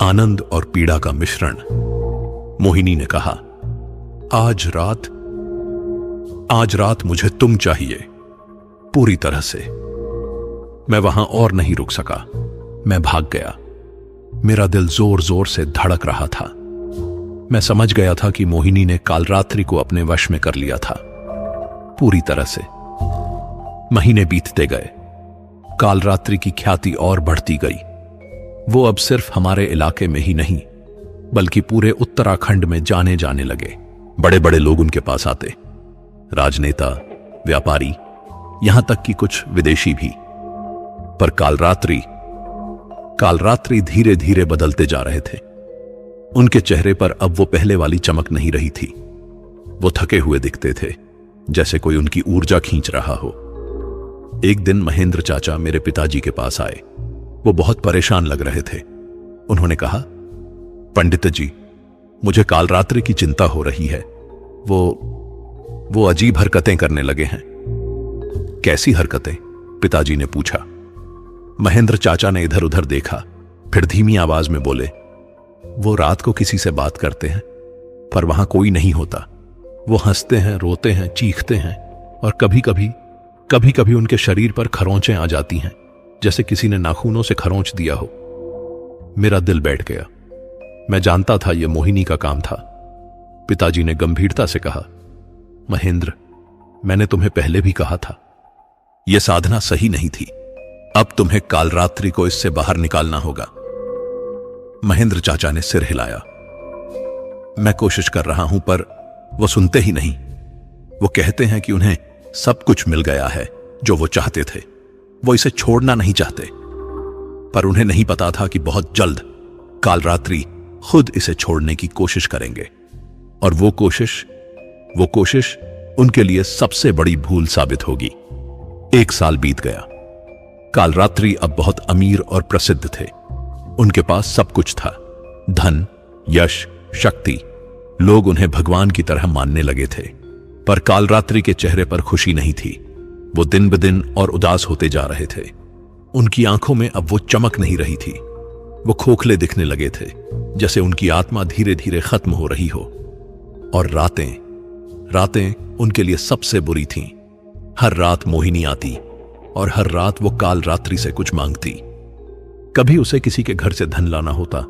आनंद और पीड़ा का मिश्रण। मोहिनी ने कहा, आज रात मुझे तुम चाहिए, पूरी तरह से। मैं वहां और नहीं रुक सका। मैं भाग गया। मेरा दिल जोर जोर से धड़क रहा था। मैं समझ गया था कि मोहिनी ने काल रात्रि को अपने वश में कर लिया था, पूरी तरह से। महीने बीतते गए। काल रात्रि की ख्याति और बढ़ती गई। वो अब सिर्फ हमारे इलाके में ही नहीं, बल्कि पूरे उत्तराखंड में जाने लगे। बड़े बड़े लोग उनके पास आते, राजनेता, व्यापारी, यहां तक कि कुछ विदेशी भी। पर काल रात्रि धीरे धीरे बदलते जा रहे थे। उनके चेहरे पर अब वो पहले वाली चमक नहीं रही थी। वो थके हुए दिखते थे, जैसे कोई उनकी ऊर्जा खींच रहा हो। एक दिन महेंद्र चाचा मेरे पिताजी के पास आए। वो बहुत परेशान लग रहे थे। उन्होंने कहा, पंडित जी, मुझे काल रात्रि की चिंता हो रही है। वो अजीब हरकतें करने लगे हैं। कैसी हरकतें? पिताजी ने पूछा। महेंद्र चाचा ने इधर उधर देखा, फिर धीमी आवाज में बोले, वो रात को किसी से बात करते हैं, पर वहां कोई नहीं होता। वो हंसते हैं, रोते हैं, चीखते हैं, और कभी कभी उनके शरीर पर खरोंचें आ जाती हैं, जैसे किसी ने नाखूनों से खरोंच दिया हो। मेरा दिल बैठ गया। मैं जानता था यह मोहिनी का काम था। पिताजी ने गंभीरता से कहा, महेंद्र, मैंने तुम्हें पहले भी कहा था, यह साधना सही नहीं थी। अब तुम्हें काल रात्रि को इससे बाहर निकालना होगा। महेंद्र चाचा ने सिर हिलाया। मैं कोशिश कर रहा हूं, पर वो सुनते ही नहीं। वो कहते हैं कि उन्हें सब कुछ मिल गया है जो वो चाहते थे। वो इसे छोड़ना नहीं चाहते, पर उन्हें नहीं पता था कि बहुत जल्द काल रात्रि खुद इसे छोड़ने की कोशिश करेंगे, और वो कोशिश उनके लिए सबसे बड़ी भूल साबित होगी। 1 साल बीत गया। काल रात्रि अब बहुत अमीर और प्रसिद्ध थे। उनके पास सब कुछ था, धन, यश, शक्ति। लोग उन्हें भगवान की तरह मानने लगे थे। पर काल रात्रि के चेहरे पर खुशी नहीं थी। वो दिन ब दिन और उदास होते जा रहे थे। उनकी आंखों में अब वो चमक नहीं रही थी। वो खोखले दिखने लगे थे, जैसे उनकी आत्मा धीरे धीरे खत्म हो रही हो। और रातें उनके लिए सबसे बुरी थीं। हर रात मोहिनी आती और हर रात वो काल रात्रि से कुछ मांगती। कभी उसे किसी के घर से धन लाना होता,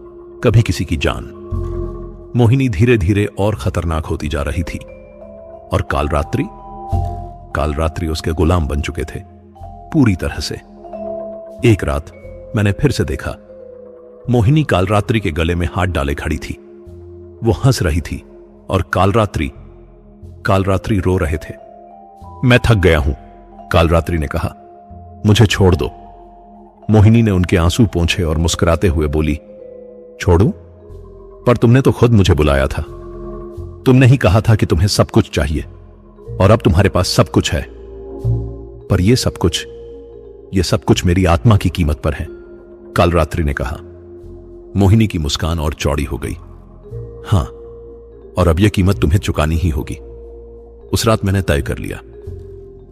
कभी किसी की जान। मोहिनी धीरे धीरे और खतरनाक होती जा रही थी, और काल रात्रि उसके गुलाम बन चुके थे पूरी तरह से। एक रात मैंने फिर से देखा, मोहिनी काल रात्रि के गले में हाथ डाले खड़ी थी। वो हंस रही थी और काल रात्रि रो रहे थे। मैं थक गया हूं, काल रात्रि ने कहा, मुझे छोड़ दो। मोहिनी ने उनके आंसू पोंछे और मुस्कुराते हुए बोली, छोड़ूं? पर तुमने तो खुद मुझे बुलाया था। तुमने ही कहा था कि तुम्हें सब कुछ चाहिए, और अब तुम्हारे पास सब कुछ है। पर ये सब कुछ मेरी आत्मा की कीमत पर है, काल रात्रि ने कहा। मोहिनी की मुस्कान और चौड़ी हो गई। हां, और अब यह कीमत तुम्हें चुकानी ही होगी। उस रात मैंने तय कर लिया,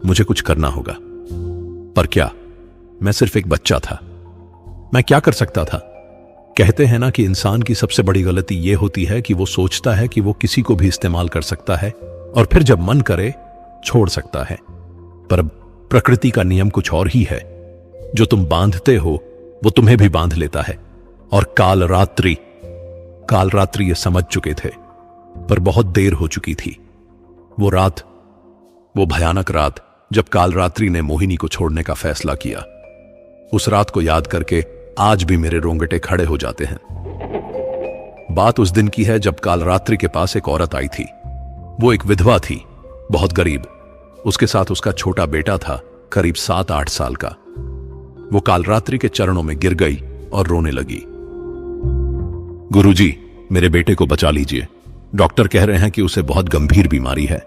मुझे कुछ करना होगा। पर क्या? मैं सिर्फ एक बच्चा था। मैं क्या कर सकता था? कहते हैं ना कि इंसान की सबसे बड़ी गलती यह होती है कि वो सोचता है कि वो किसी को भी इस्तेमाल कर सकता है और फिर जब मन करे छोड़ सकता है। पर प्रकृति का नियम कुछ और ही है। जो तुम बांधते हो वो तुम्हें भी बांध लेता है। और काल रात्रि ये समझ चुके थे, पर बहुत देर हो चुकी थी। वो भयानक रात जब काल रात्रि ने मोहिनी को छोड़ने का फैसला किया, उस रात को याद करके आज भी मेरे रोंगटे खड़े हो जाते हैं। बात उस दिन की है जब काल रात्रि के पास एक औरत आई थी। वो एक विधवा थी, बहुत गरीब। उसके साथ उसका छोटा बेटा था, करीब 7-8 साल का। वो काल रात्रि के चरणों में गिर गई और रोने लगी। गुरुजी, मेरे बेटे को बचा लीजिए। डॉक्टर कह रहे हैं कि उसे बहुत गंभीर बीमारी है।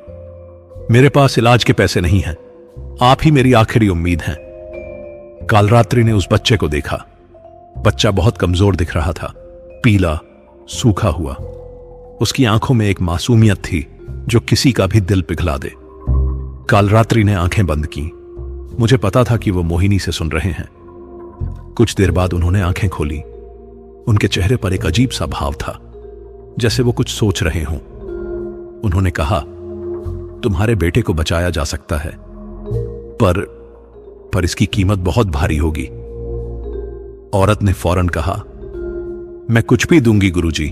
मेरे पास इलाज के पैसे नहीं हैं। आप ही मेरी आखिरी उम्मीद हैं। काल रात्रि ने उस बच्चे को देखा। बच्चा बहुत कमजोर दिख रहा था, पीला, सूखा हुआ। उसकी आंखों में एक मासूमियत थी जो किसी का भी दिल पिघला दे। काल रात्रि ने आंखें बंद की। मुझे पता था कि वो मोहिनी से सुन रहे हैं। कुछ देर बाद उन्होंने आंखें खोली। उनके चेहरे पर एक अजीब सा भाव था, जैसे वो कुछ सोच रहे हों। उन्होंने कहा, तुम्हारे बेटे को बचाया जा सकता है, पर इसकी कीमत बहुत भारी होगी। औरत ने फौरन कहा, मैं कुछ भी दूंगी गुरुजी।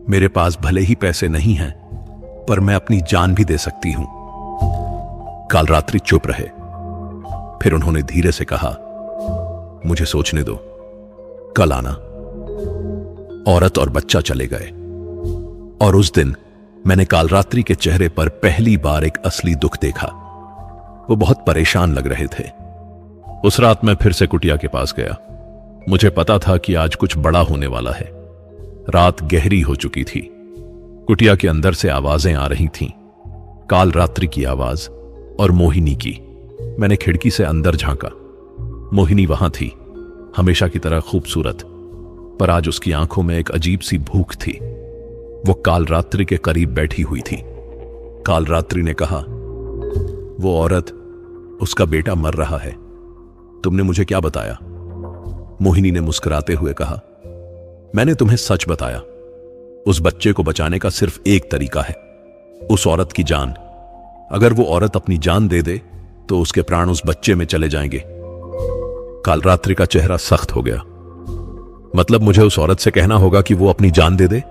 मेरे पास भले ही पैसे नहीं हैं, पर मैं अपनी जान भी दे सकती हूं। काल रात्रि चुप रहे। फिर उन्होंने धीरे से कहा, मुझे सोचने दो, कल आना। औरत और बच्चा चले गए। और उस दिन मैंने काल रात्रि के चेहरे पर पहली बार एक असली दुख देखा। वो बहुत परेशान लग रहे थे। उस रात मैं फिर से कुटिया के पास गया। मुझे पता था कि आज कुछ बड़ा होने वाला है। रात गहरी हो चुकी थी। कुटिया के अंदर से आवाजें आ रही थीं, काल रात्रि की आवाज और मोहिनी की। मैंने खिड़की से अंदर झांका। मोहिनी वहां थी, हमेशा की तरह खूबसूरत, पर आज उसकी आंखों में एक अजीब सी भूख थी। वो काल रात्रि के करीब बैठी हुई थी। काल रात्रि ने कहा, वो औरत, उसका बेटा मर रहा है। तुमने मुझे क्या बताया? मोहिनी ने मुस्कुराते हुए कहा, मैंने तुम्हें सच बताया। उस बच्चे को बचाने का सिर्फ एक तरीका है, उस औरत की जान। अगर वो औरत अपनी जान दे दे तो उसके प्राण उस बच्चे में चले जाएंगे। काल रात्रि का चेहरा सख्त हो गया। मतलब मुझे उस औरत से कहना होगा कि वो अपनी जान दे दे?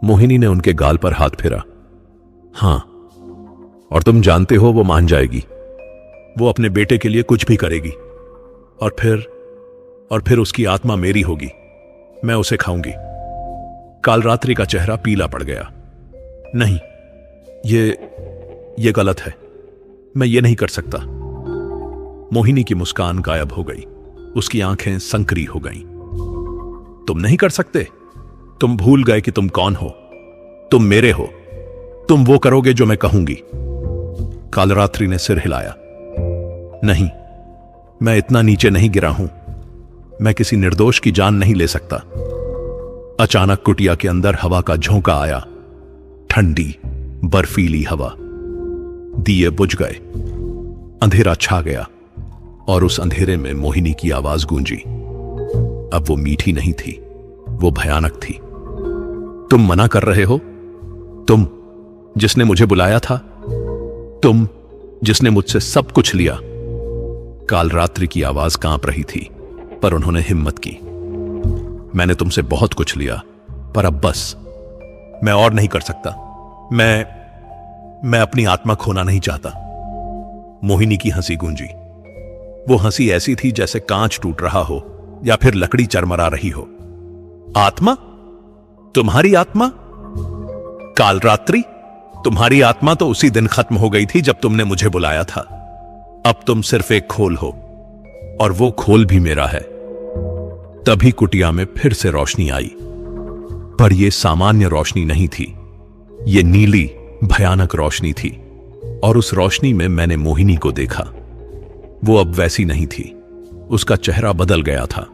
मोहिनी ने उनके गाल पर हाथ फेरा। हां, और तुम जानते हो वो मान जाएगी। वो अपने बेटे के लिए कुछ भी करेगी। और फिर उसकी आत्मा मेरी होगी। मैं उसे खाऊंगी। काल रात्रि का चेहरा पीला पड़ गया। नहीं, ये गलत है। मैं ये नहीं कर सकता। मोहिनी की मुस्कान गायब हो गई, उसकी आंखें संकरी हो गईं। तुम नहीं कर सकते? तुम भूल गए कि तुम कौन हो? तुम मेरे हो। तुम वो करोगे जो मैं कहूंगी। कालरात्रि ने सिर हिलाया। नहीं, मैं इतना नीचे नहीं गिरा हूं। मैं किसी निर्दोष की जान नहीं ले सकता। अचानक कुटिया के अंदर हवा का झोंका आया, ठंडी बर्फीली हवा। दिए बुझ गए, अंधेरा छा गया और उस अंधेरे में मोहिनी की आवाज गूंजी। अब वो मीठी नहीं थी, वो भयानक थी। तुम मना कर रहे हो? तुम जिसने मुझे बुलाया था, तुम जिसने मुझसे सब कुछ लिया। कालरात्रि की आवाज कांप रही थी, पर उन्होंने हिम्मत की। मैंने तुमसे बहुत कुछ लिया, पर अब बस, मैं और नहीं कर सकता। मैं अपनी आत्मा खोना नहीं चाहता। मोहिनी की हंसी गूंजी। वो हंसी ऐसी थी जैसे कांच टूट रहा हो या फिर लकड़ी चरमरा रही हो। आत्मा? तुम्हारी आत्मा? कालरात्रि, तुम्हारी आत्मा तो उसी दिन खत्म हो गई थी जब तुमने मुझे बुलाया था। अब तुम सिर्फ एक खोल हो, और वो खोल भी मेरा है। तभी कुटिया में फिर से रोशनी आई, पर यह सामान्य रोशनी नहीं थी। यह नीली भयानक रोशनी थी, और उस रोशनी में मैंने मोहिनी को देखा। वो अब वैसी नहीं थी। उसका चेहरा बदल गया था।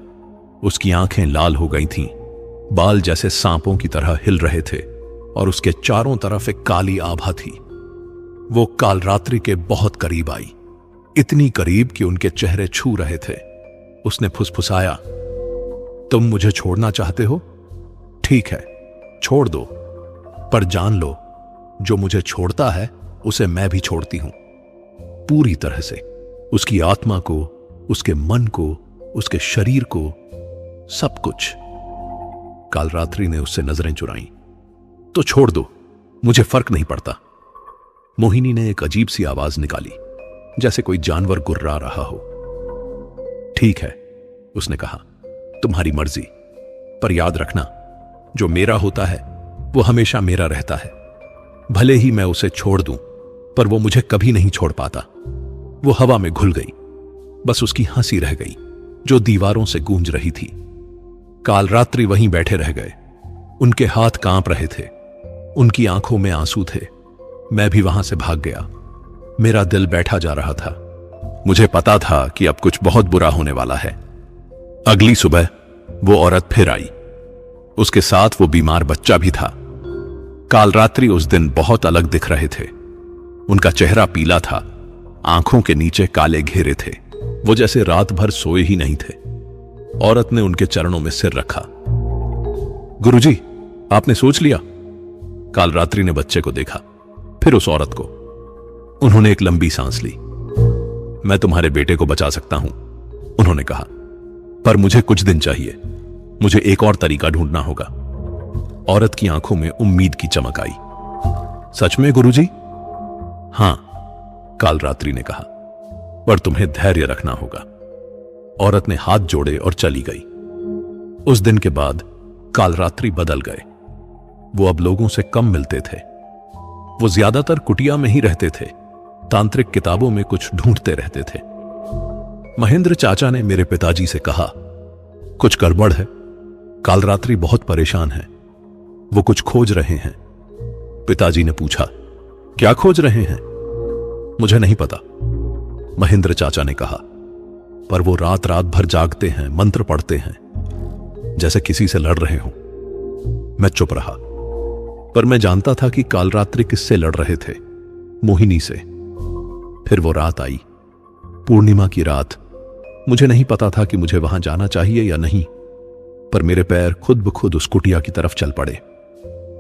उसकी आंखें लाल हो गई थीं, बाल जैसे सांपों की तरह हिल रहे थे, और उसके चारों तरफ एक काली आभा थी। वो कालरात्रि के बहुत करीब आई, इतनी करीब कि उनके चेहरे छू रहे थे। उसने फुसफुसाया, तुम मुझे छोड़ना चाहते हो? ठीक है, छोड़ दो, पर जान लो, जो मुझे छोड़ता है उसे मैं भी छोड़ती हूं, पूरी तरह से। उसकी आत्मा को, उसके मन को, उसके शरीर को, सब कुछ। कालरात्रि ने उससे नजरें चुराईं। तो छोड़ दो, मुझे फर्क नहीं पड़ता। मोहिनी ने एक अजीब सी आवाज निकाली, जैसे कोई जानवर गुर्रा रहा हो। ठीक है, उसने कहा, तुम्हारी मर्जी, पर याद रखना, जो मेरा होता है वो हमेशा मेरा रहता है। भले ही मैं उसे छोड़ दूं, पर वो मुझे कभी नहीं छोड़ पाता। वो हवा में घुल गई, बस उसकी हंसी रह गई जो दीवारों से गूंज रही थी। कालरात्रि वहीं बैठे रह गए। उनके हाथ कांप रहे थे, उनकी आंखों में आंसू थे। मैं भी वहां से भाग गया। मेरा दिल बैठा जा रहा था। मुझे पता था कि अब कुछ बहुत बुरा होने वाला है। अगली सुबह वो औरत फिर आई। उसके साथ वो बीमार बच्चा भी था। कालरात्रि उस दिन बहुत अलग दिख रहे थे। उनका चेहरा पीला था, आंखों के नीचे काले घेरे थे। वो जैसे रात भर सोए ही नहीं थे। औरत ने उनके चरणों में सिर रखा। गुरुजी, आपने सोच लिया? कालरात्रि ने बच्चे को देखा, फिर उस औरत को। उन्होंने एक लंबी सांस ली। मैं तुम्हारे बेटे को बचा सकता हूं, उन्होंने कहा, पर मुझे कुछ दिन चाहिए। मुझे एक और तरीका ढूंढना होगा। औरत की आंखों में उम्मीद की चमक आई। सच में गुरुजी? हां, कालरात्रि ने कहा, पर तुम्हें धैर्य रखना होगा। औरत ने हाथ जोड़े और चली गई। उस दिन के बाद कालरात्रि बदल गए। वो अब लोगों से कम मिलते थे। वो ज्यादातर कुटिया में ही रहते थे, तांत्रिक किताबों में कुछ ढूंढते रहते थे। महेंद्र चाचा ने मेरे पिताजी से कहा, कुछ गड़बड़ है, कालरात्रि बहुत परेशान है, वो कुछ खोज रहे हैं। पिताजी ने पूछा, क्या खोज रहे हैं? मुझे नहीं पता, महेंद्र चाचा ने कहा, पर वो रात रात भर जागते हैं, मंत्र पढ़ते हैं, जैसे किसी से लड़ रहे हों। मैं चुप रहा, पर मैं जानता था कि कालरात्रि किससे लड़ रहे थे। मोहिनी से। फिर वो रात आई, पूर्णिमा की रात। मुझे नहीं पता था कि मुझे वहां जाना चाहिए या नहीं, पर मेरे पैर खुद ब खुद उस कुटिया की तरफ चल पड़े।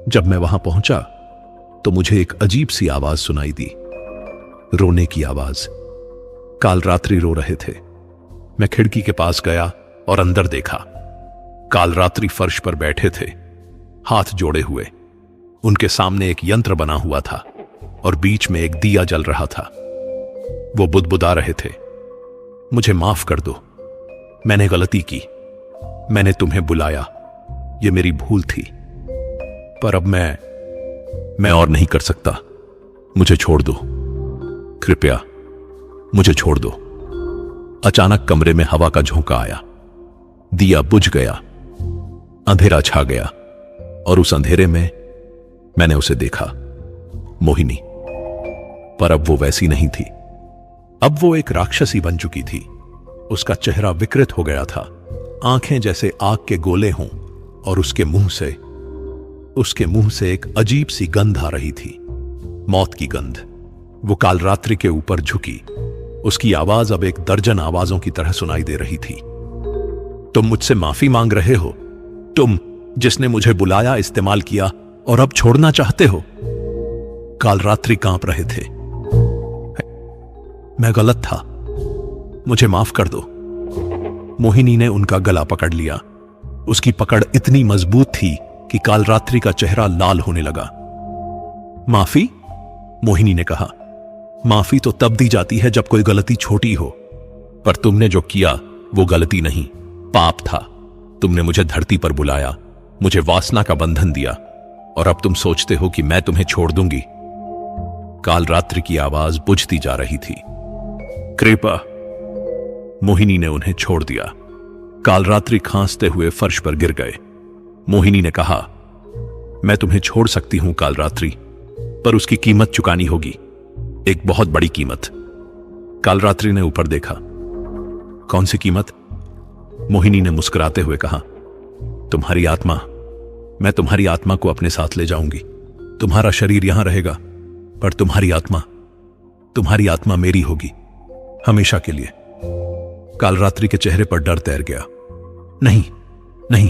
जब मैं वहां पहुंचा तो मुझे एक अजीब सी आवाज सुनाई दी, रोने की आवाज। कालरात्रि रो रहे थे। मैं खिड़की के पास गया और अंदर देखा। कालरात्रि फर्श पर बैठे थे, हाथ जोड़े हुए। उनके सामने एक यंत्र बना हुआ था और बीच में एक दिया जल रहा था। वो बुदबुदा रहे थे, मुझे माफ कर दो, मैंने गलती की, मैंने तुम्हें बुलाया, ये मेरी भूल थी, पर अब मैं और नहीं कर सकता, मुझे छोड़ दो, कृपया मुझे छोड़ दो। अचानक कमरे में हवा का झोंका आया, दिया बुझ गया, अंधेरा छा गया और उस अंधेरे में मैंने उसे देखा, मोहिनी। पर अब वो वैसी नहीं थी। अब वो एक राक्षसी बन चुकी थी। उसका चेहरा विकृत हो गया था, आंखें जैसे आग के गोले हों, और उसके मुंह से एक अजीब सी गंध आ रही थी, मौत की गंध। वो काल रात्रि के ऊपर झुकी। उसकी आवाज अब एक दर्जन आवाजों की तरह सुनाई दे रही थी। तुम मुझसे माफी मांग रहे हो, तुम जिसने मुझे बुलाया, इस्तेमाल किया और अब छोड़ना चाहते हो। काल रात्रि कांप रहे थे। मैं गलत था, मुझे माफ कर दो। मोहिनी ने उनका गला पकड़ लिया। उसकी पकड़ इतनी मजबूत थी कि काल रात्रि का चेहरा लाल होने लगा। माफी? मोहिनी ने कहा, माफी तो तब दी जाती है जब कोई गलती छोटी हो, पर तुमने जो किया वो गलती नहीं, पाप था। तुमने मुझे धरती पर बुलाया, मुझे वासना का बंधन दिया, और अब तुम सोचते हो कि मैं तुम्हें छोड़ दूंगी। काल रात्रि की आवाज बुझती जा रही थी। कृपा। मोहिनी ने उन्हें छोड़ दिया। काल रात्रि खांसते हुए फर्श पर गिर गए। मोहिनी ने कहा, मैं तुम्हें छोड़ सकती हूं काल रात्रि, पर उसकी कीमत चुकानी होगी, एक बहुत बड़ी कीमत। काल रात्रि ने ऊपर देखा। कौन सी कीमत? मोहिनी ने मुस्कुराते हुए कहा, तुम्हारी आत्मा। मैं तुम्हारी आत्मा को अपने साथ ले जाऊंगी। तुम्हारा शरीर यहां रहेगा, पर तुम्हारी आत्मा मेरी होगी, हमेशा के लिए। काल रात्रि के चेहरे पर डर तैर गया। नहीं नहीं,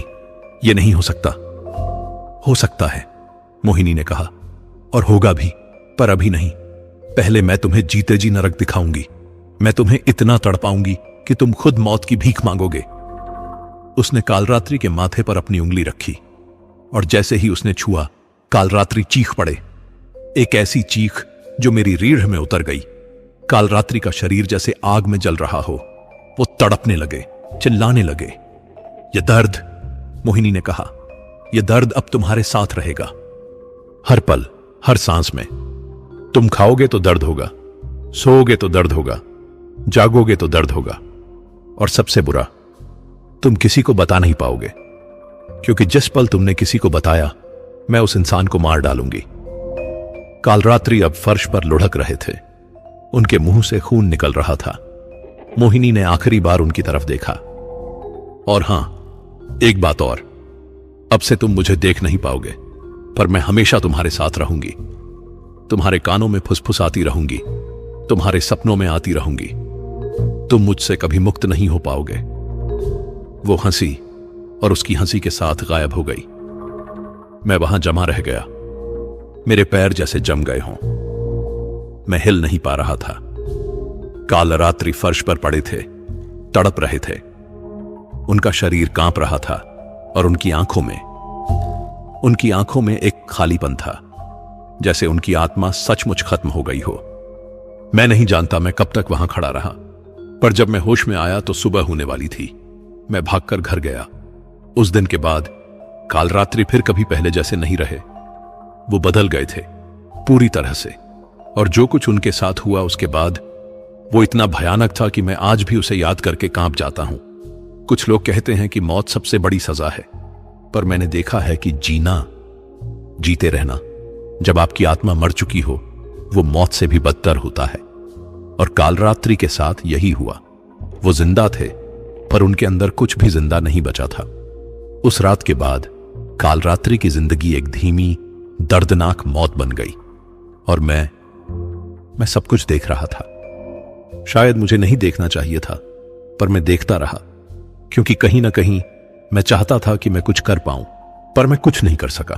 यह नहीं हो सकता। हो सकता है, मोहिनी ने कहा, और होगा भी, पर अभी नहीं। पहले मैं तुम्हें जीते जी नरक दिखाऊंगी। मैं तुम्हें इतना तड़पाऊंगी कि तुम खुद मौत की भीख मांगोगे। उसने काल रात्रि के माथे पर अपनी उंगली रखी, और जैसे ही उसने छुआ, काल रात्रि चीख पड़े। एक ऐसी चीख जो मेरी रीढ़ में उतर गई। काल रात्रि का शरीर जैसे आग में जल रहा हो। वो तड़पने लगे, चिल्लाने लगे। यह दर्द, मोहिनी ने कहा, यह दर्द अब तुम्हारे साथ रहेगा, हर पल, हर सांस में। तुम खाओगे तो दर्द होगा, सोओगे तो दर्द होगा, जागोगे तो दर्द होगा, और सबसे बुरा, तुम किसी को बता नहीं पाओगे, क्योंकि जिस पल तुमने किसी को बताया, मैं उस इंसान को मार डालूंगी। काल रात्रि अब फर्श पर लुढ़क रहे थे। उनके मुंह से खून निकल रहा था। मोहिनी ने आखिरी बार उनकी तरफ देखा। और हां, एक बात और, अब से तुम मुझे देख नहीं पाओगे, पर मैं हमेशा तुम्हारे साथ रहूंगी। तुम्हारे कानों में फुसफुसाती रहूंगी, तुम्हारे सपनों में आती रहूंगी। तुम मुझसे कभी मुक्त नहीं हो पाओगे। वो हंसी, और उसकी हंसी के साथ गायब हो गई। मैं वहां जमा रह गया, मेरे पैर जैसे जम गए हों। मैं हिल नहीं पा रहा था। काल रात्रि फर्श पर पड़े थे, तड़प रहे थे। उनका शरीर कांप रहा था, और उनकी आंखों में एक खालीपन था, जैसे उनकी आत्मा सचमुच खत्म हो गई हो। मैं नहीं जानता मैं कब तक वहां खड़ा रहा, पर जब मैं होश में आया तो सुबह होने वाली थी। मैं भागकर घर गया। उस दिन के बाद काल रात्रि फिर कभी पहले जैसे नहीं रहे। वो बदल गए थे, पूरी तरह से। और जो कुछ उनके साथ हुआ उसके बाद, वो इतना भयानक था कि मैं आज भी उसे याद करके कांप जाता हूं। कुछ लोग कहते हैं कि मौत सबसे बड़ी सजा है, पर मैंने देखा है कि जीते रहना, जब आपकी आत्मा मर चुकी हो, वो मौत से भी बदतर होता है। और काल रात्रि के साथ यही हुआ। वो जिंदा थे, पर उनके अंदर कुछ भी जिंदा नहीं बचा था। उस रात के बाद काल रात्रि की जिंदगी एक धीमी, दर्दनाक मौत बन गई, और मैं सब कुछ देख रहा था। शायद मुझे नहीं देखना चाहिए था, पर मैं देखता रहा, क्योंकि कहीं ना कहीं मैं चाहता था कि मैं कुछ कर पाऊं, पर मैं कुछ नहीं कर सका।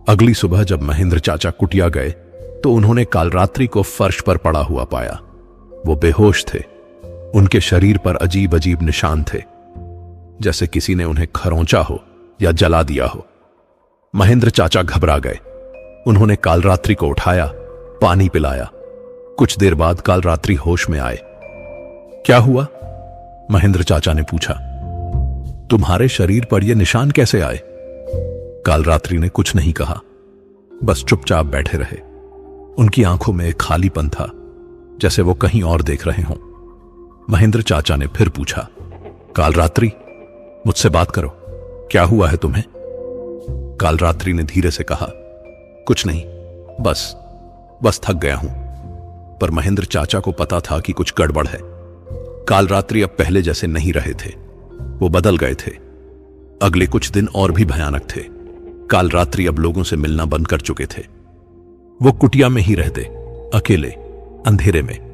अगली सुबह जब महेंद्र चाचा कुटिया गए, तो उन्होंने काल रात्रि को फर्श पर पड़ा हुआ पाया। वो बेहोश थे। उनके शरीर पर अजीब अजीब निशान थे, जैसे किसी ने उन्हें खरोंचा हो या जला दिया हो। महेंद्र चाचा घबरा गए। उन्होंने काल रात्रि को उठाया, पानी पिलाया। कुछ देर बाद काल रात्रि होश में आए। क्या हुआ? महेंद्र चाचा ने पूछा। तुम्हारे शरीर पर यह निशान कैसे आए? काल रात्रि ने कुछ नहीं कहा, बस चुपचाप बैठे रहे। उनकी आंखों में एक खालीपन था, जैसे वो कहीं और देख रहे हों। महेंद्र चाचा ने फिर पूछा, काल रात्रि, मुझसे बात करो, क्या हुआ है तुम्हें? काल रात्रि ने धीरे से कहा, कुछ नहीं, बस थक गया हूं। पर महेंद्र चाचा को पता था कि कुछ गड़बड़ है। काल रात्रि अब पहले जैसे नहीं रहे थे, वो बदल गए थे। अगले कुछ दिन और भी भयानक थे। काल रात्रि अब लोगों से मिलना बंद कर चुके थे। वो कुटिया में ही रहते, अकेले, अंधेरे में।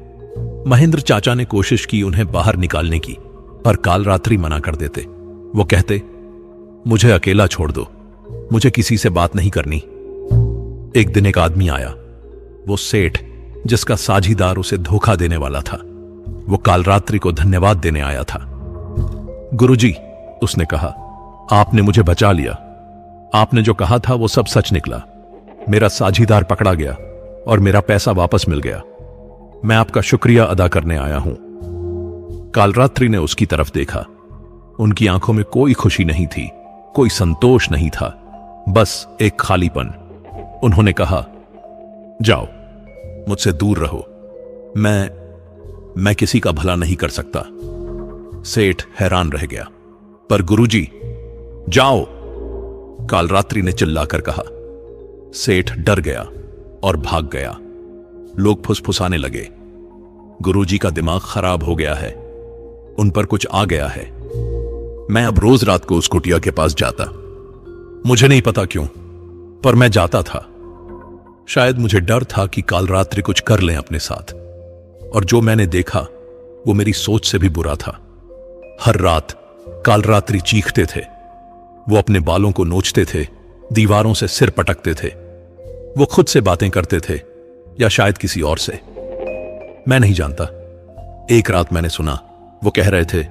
महेंद्र चाचा ने कोशिश की उन्हें बाहर निकालने की, पर काल रात्रि मना कर देते। वो कहते, मुझे अकेला छोड़ दो, मुझे किसी से बात नहीं करनी। एक दिन एक आदमी आया, वो सेठ जिसका साझीदार उसे धोखा देने वाला था। वो काल रात्रि को धन्यवाद देने आया था। गुरुजी, उसने कहा, आपने मुझे बचा लिया। आपने जो कहा था वो सब सच निकला। मेरा साझीदार पकड़ा गया और मेरा पैसा वापस मिल गया। मैं आपका शुक्रिया अदा करने आया हूं। काल रात्रि ने उसकी तरफ देखा। उनकी आंखों में कोई खुशी नहीं थी, कोई संतोष नहीं था, बस एक खालीपन। उन्होंने कहा, जाओ, मुझसे दूर रहो, मैं किसी का भला नहीं कर सकता। सेठ हैरान रह गया। पर गुरुजी, जाओ, काल रात्रि ने चिल्लाकर कहा। सेठ डर गया और भाग गया। लोग फुसफुसाने लगे, गुरुजी का दिमाग खराब हो गया है, उन पर कुछ आ गया है। मैं अब रोज रात को उस कुटिया के पास जाता, मुझे नहीं पता क्यों, पर मैं जाता था। शायद मुझे डर था कि काल रात्रि कुछ कर लें अपने साथ। और जो मैंने देखा वो मेरी सोच से भी बुरा था। हर रात काल रात्रि चीखते थे। वो अपने बालों को नोचते थे, दीवारों से सिर पटकते थे। वो खुद से बातें करते थे या शायद किसी और से, मैं नहीं जानता। एक रात मैंने सुना वो कह रहे थे,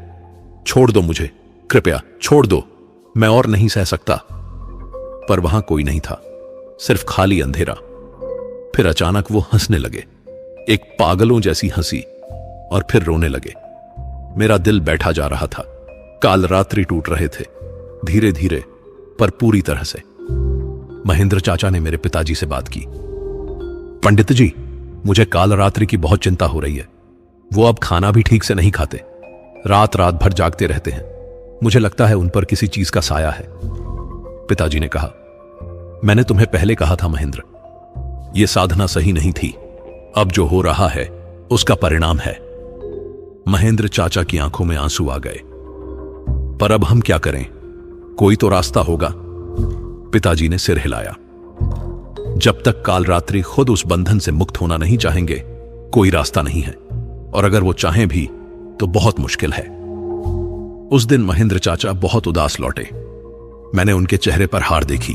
छोड़ दो मुझे, कृपया छोड़ दो, मैं और नहीं सह सकता। पर वहां कोई नहीं था, सिर्फ खाली अंधेरा। फिर अचानक वो हंसने लगे, एक पागलों जैसी हंसी, और फिर रोने लगे। मेरा दिल बैठा जा रहा था। काल रात्रि टूट रहे थे, धीरे धीरे पर पूरी तरह से। महेंद्र चाचा ने मेरे पिताजी से बात की। पंडित जी, मुझे काल रात्रि की बहुत चिंता हो रही है। वो अब खाना भी ठीक से नहीं खाते, रात रात भर जागते रहते हैं। मुझे लगता है उन पर किसी चीज का साया है। पिताजी ने कहा, मैंने तुम्हें पहले कहा था महेंद्र, यह साधना सही नहीं थी। अब जो हो रहा है उसका परिणाम है। महेंद्र चाचा की आंखों में आंसू आ गए। पर अब हम क्या करें, कोई तो रास्ता होगा। पिताजी ने सिर हिलाया। जब तक काल रात्रि खुद उस बंधन से मुक्त होना नहीं चाहेंगे, कोई रास्ता नहीं है। और अगर वो चाहें भी तो बहुत मुश्किल है। उस दिन महेंद्र चाचा बहुत उदास लौटे। मैंने उनके चेहरे पर हार देखी।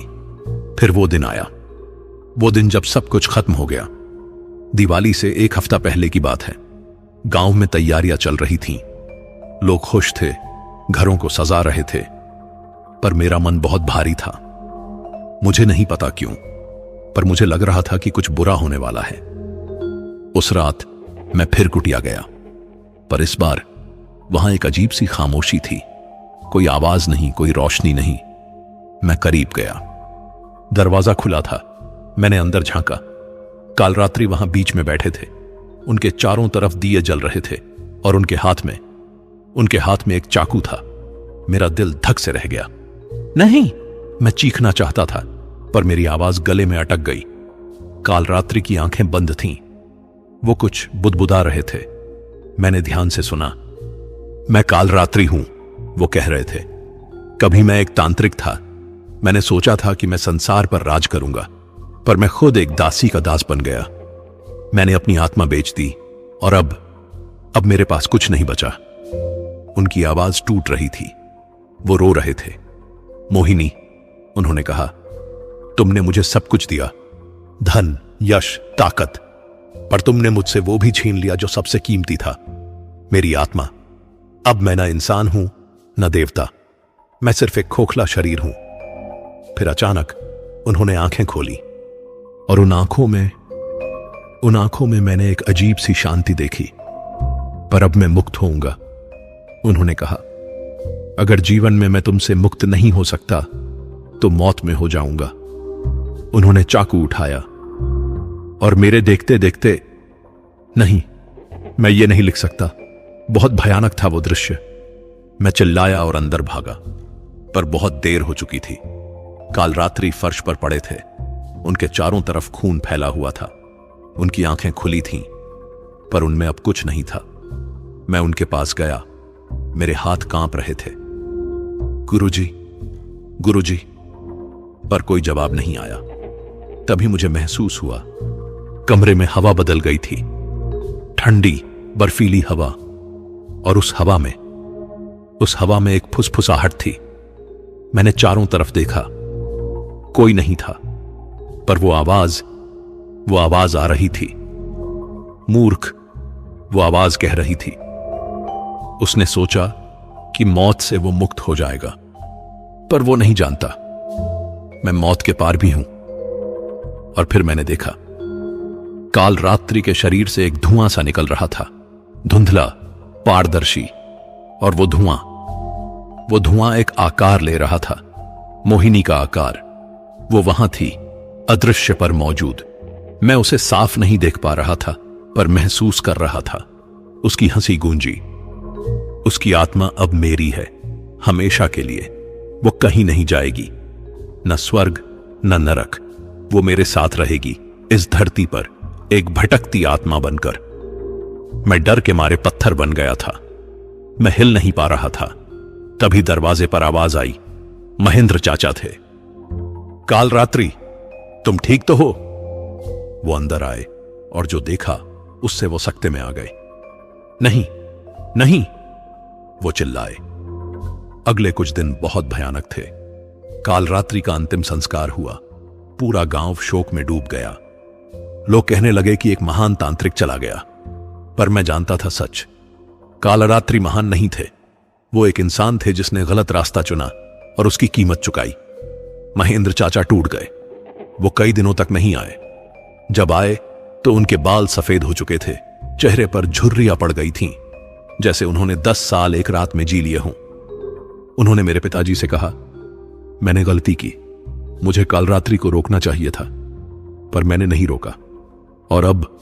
फिर वो दिन आया, वो दिन जब सब कुछ खत्म हो गया। दिवाली से एक हफ्ता पहले की बात है। गांव में तैयारियां चल रही थीं। लोग खुश थे, घरों को सजा रहे थे। पर मेरा मन बहुत भारी था। मुझे नहीं पता क्यों, पर मुझे लग रहा था कि कुछ बुरा होने वाला है। उस रात मैं फिर कुटिया गया, पर इस बार वहां एक अजीब सी खामोशी थी। कोई आवाज नहीं, कोई रोशनी नहीं। मैं करीब गया। दरवाजा खुला था। मैंने अंदर झांका। काल रात्रि वहां बीच में बैठे थे। उनके चारों तरफ दिए जल रहे थे और उनके हाथ में एक चाकू था। मेरा दिल धक से रह गया। नहीं, मैं चीखना चाहता था, पर मेरी आवाज गले में अटक गई। काल रात्रि की आंखें बंद थीं। वो कुछ बुदबुदा रहे थे। मैंने ध्यान से सुना। मैं काल रात्रि हूं, वो कह रहे थे। कभी मैं एक तांत्रिक था। मैंने सोचा था कि मैं संसार पर राज करूंगा, पर मैं खुद एक दासी का दास बन गया। मैंने अपनी आत्मा बेच दी और अब मेरे पास कुछ नहीं बचा। उनकी आवाज टूट रही थी। वो रो रहे थे। मोहिनी, उन्होंने कहा, तुमने मुझे सब कुछ दिया, धन, यश, ताकत, पर तुमने मुझसे वो भी छीन लिया जो सबसे कीमती था, मेरी आत्मा। अब मैं ना इंसान हूं, ना देवता। मैं सिर्फ एक खोखला शरीर हूं। फिर अचानक उन्होंने आंखें खोली और उन आंखों में मैंने एक अजीब सी शांति देखी। पर अब मैं मुक्त होऊंगा, उन्होंने कहा। अगर जीवन में मैं तुमसे मुक्त नहीं हो सकता तो मौत में हो जाऊंगा। उन्होंने चाकू उठाया और मेरे देखते देखते, नहीं, मैं ये नहीं लिख सकता, बहुत भयानक था वो दृश्य। मैं चिल्लाया और अंदर भागा, पर बहुत देर हो चुकी थी। काल रात्रि फर्श पर पड़े थे, उनके चारों तरफ खून फैला हुआ था। उनकी आंखें खुली थीं, पर उनमें अब कुछ नहीं था। मैं उनके पास गया, मेरे हाथ कांप रहे थे। गुरुजी, गुरुजी, पर कोई जवाब नहीं आया। तभी मुझे महसूस हुआ कमरे में हवा बदल गई थी, ठंडी बर्फीली हवा। और उस हवा में एक फुसफुसाहट थी। मैंने चारों तरफ देखा, कोई नहीं था, पर वो आवाज आ रही थी। मूर्ख, वो आवाज कह रही थी। उसने सोचा कि मौत से वो मुक्त हो जाएगा, पर वो नहीं जानता मैं मौत के पार भी हूं। और फिर मैंने देखा काल रात्रि के शरीर से एक धुआं सा निकल रहा था, धुंधला, पारदर्शी। और वो धुआं एक आकार ले रहा था, मोहिनी का आकार। वो वहां थी, अदृश्य पर मौजूद। मैं उसे साफ नहीं देख पा रहा था, पर महसूस कर रहा था। उसकी हंसी गूंजी। उसकी आत्मा अब मेरी है, हमेशा के लिए। वो कहीं नहीं जाएगी, न स्वर्ग न नरक। वो मेरे साथ रहेगी इस धरती पर, एक भटकती आत्मा बनकर। मैं डर के मारे पत्थर बन गया था, मैं हिल नहीं पा रहा था। तभी दरवाजे पर आवाज आई। महेंद्र चाचा थे। काल रात्रि, तुम ठीक तो हो? वो अंदर आए और जो देखा उससे वो सकते में आ गए। नहीं नहीं, वो चिल्लाए। अगले कुछ दिन बहुत भयानक थे। काल रात्रि का अंतिम संस्कार हुआ। पूरा गांव शोक में डूब गया। लोग कहने लगे कि एक महान तांत्रिक चला गया, पर मैं जानता था सच। कालरात्रि महान नहीं थे, वो एक इंसान थे जिसने गलत रास्ता चुना और उसकी कीमत चुकाई। महेंद्र चाचा टूट गए। वो कई दिनों तक नहीं आए। जब आए तो उनके बाल सफेद हो चुके थे, चेहरे पर झुर्रियां पड़ गई थीं, जैसे उन्होंने 10 साल एक रात में जी लिए हों। उन्होंने मेरे पिताजी से कहा, मैंने गलती की, मुझे कालरात्रि को रोकना चाहिए था, पर मैंने नहीं रोका। और अब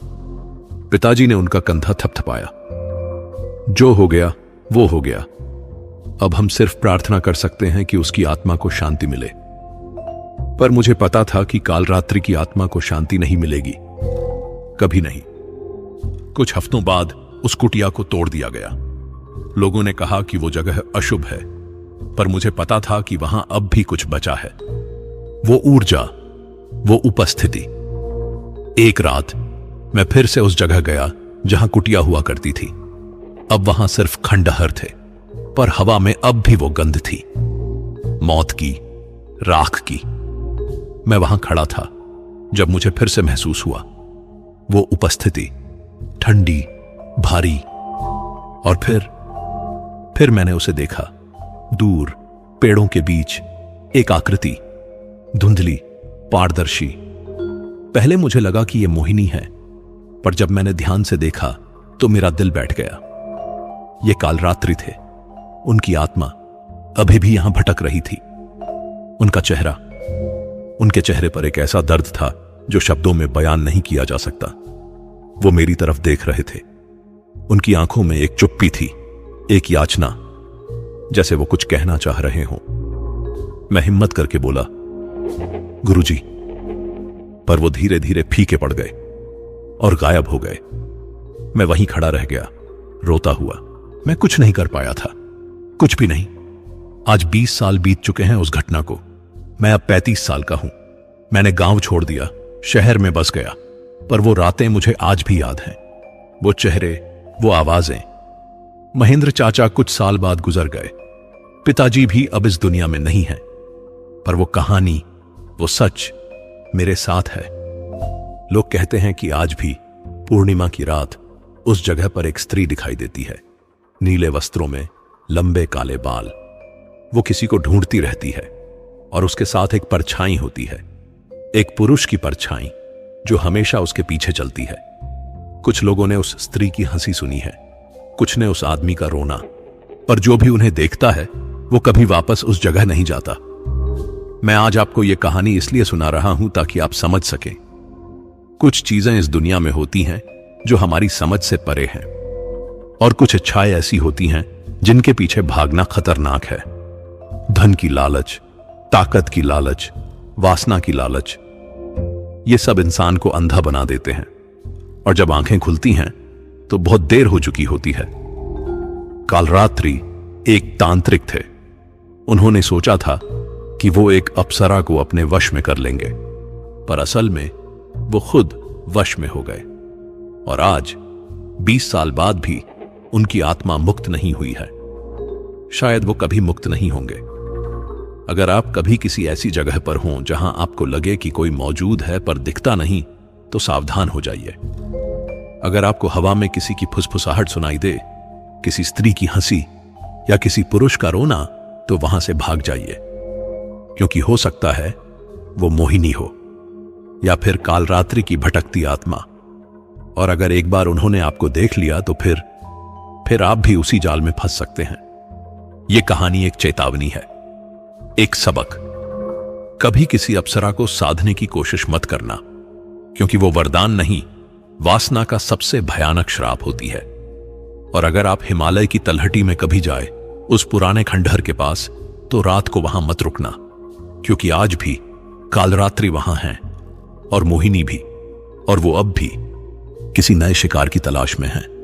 पिताजी ने उनका कंधा थपथपाया। जो हो गया वो हो गया। अब हम सिर्फ प्रार्थना कर सकते हैं कि उसकी आत्मा को शांति मिले। पर मुझे पता था कि कालरात्रि की आत्मा को शांति नहीं मिलेगी, कभी नहीं। कुछ हफ्तों बाद उस कुटिया को तोड़ दिया गया। लोगों ने कहा कि वो जगह अशुभ है, पर मुझे पता था कि वहां अब भी कुछ बचा है। वो ऊर्जा, वो उपस्थिति। एक रात मैं फिर से उस जगह गया जहां कुटिया हुआ करती थी। अब वहां सिर्फ खंडहर थे, पर हवा में अब भी वो गंध थी, मौत की, राख की। मैं वहां खड़ा था जब मुझे फिर से महसूस हुआ वो उपस्थिति, ठंडी, भारी। और फिर मैंने उसे देखा, दूर पेड़ों के बीच एक आकृति, धुंधली, पारदर्शी। पहले मुझे लगा कि यह मोहिनी है, पर जब मैंने ध्यान से देखा तो मेरा दिल बैठ गया। ये कालरात्रि थे। उनकी आत्मा अभी भी यहां भटक रही थी। उनके चेहरे पर एक ऐसा दर्द था जो शब्दों में बयान नहीं किया जा सकता। वो मेरी तरफ देख रहे थे। उनकी आंखों में एक चुप्पी थी, एक याचना, जैसे वो कुछ कहना चाह रहे हों। मैं हिम्मत करके बोला, गुरुजी। पर वो धीरे धीरे फीके पड़ गए और गायब हो गए। मैं वहीं खड़ा रह गया, रोता हुआ। मैं कुछ नहीं कर पाया था, कुछ भी नहीं। आज 20 साल बीत चुके हैं उस घटना को। मैं अब 35 साल का हूं। मैंने गांव छोड़ दिया, शहर में बस गया, पर वो रातें मुझे आज भी याद हैं। वो चेहरे, वो आवाजें। महेंद्र चाचा कुछ साल बाद गुजर गए। पिताजी भी अब इस दुनिया में नहीं हैं, पर वो कहानी, वो सच मेरे साथ है। लोग कहते हैं कि आज भी पूर्णिमा की रात उस जगह पर एक स्त्री दिखाई देती है, नीले वस्त्रों में, लंबे काले बाल। वो किसी को ढूंढती रहती है और उसके साथ एक परछाई होती है, एक पुरुष की परछाई जो हमेशा उसके पीछे चलती है। कुछ लोगों ने उस स्त्री की हंसी सुनी है, कुछ ने उस आदमी का रोना, पर जो भी उन्हें देखता है वो कभी वापस उस जगह नहीं जाता। मैं आज आपको यह कहानी इसलिए सुना रहा हूं ताकि आप समझ सकें। कुछ चीजें इस दुनिया में होती हैं जो हमारी समझ से परे हैं। और कुछ इच्छाएं ऐसी होती हैं जिनके पीछे भागना खतरनाक है। धन की लालच, ताकत की लालच, वासना की लालच, ये सब इंसान को अंधा बना देते हैं और जब आंखें खुलती हैं तो बहुत देर हो चुकी होती है। कालरात्रि एक तांत्रिक थे। उन्होंने सोचा था कि वो एक अप्सरा को अपने वश में कर लेंगे, पर असल में वो खुद वश में हो गए और आज 20 साल बाद भी उनकी आत्मा मुक्त नहीं हुई है। शायद वो कभी मुक्त नहीं होंगे। अगर आप कभी किसी ऐसी जगह पर हों जहां आपको लगे कि कोई मौजूद है पर दिखता नहीं, तो सावधान हो जाइए। अगर आपको हवा में किसी की फुसफुसाहट सुनाई दे, किसी स्त्री की हंसी या किसी पुरुष का रोना, तो वहां से भाग जाइए, क्योंकि हो सकता है वो मोहिनी हो या फिर कालरात्रि की भटकती आत्मा। और अगर एक बार उन्होंने आपको देख लिया तो फिर आप भी उसी जाल में फंस सकते हैं। यह कहानी एक चेतावनी है, एक सबक। कभी किसी अप्सरा को साधने की कोशिश मत करना, क्योंकि वो वरदान नहीं, वासना का सबसे भयानक श्राप होती है। और अगर आप हिमालय की तलहटी में कभी जाए, उस पुराने खंडहर के पास, तो रात को वहां मत रुकना, क्योंकि आज भी कालरात्रि वहां है और मोहिनी भी, और वो अब भी किसी नए शिकार की तलाश में है।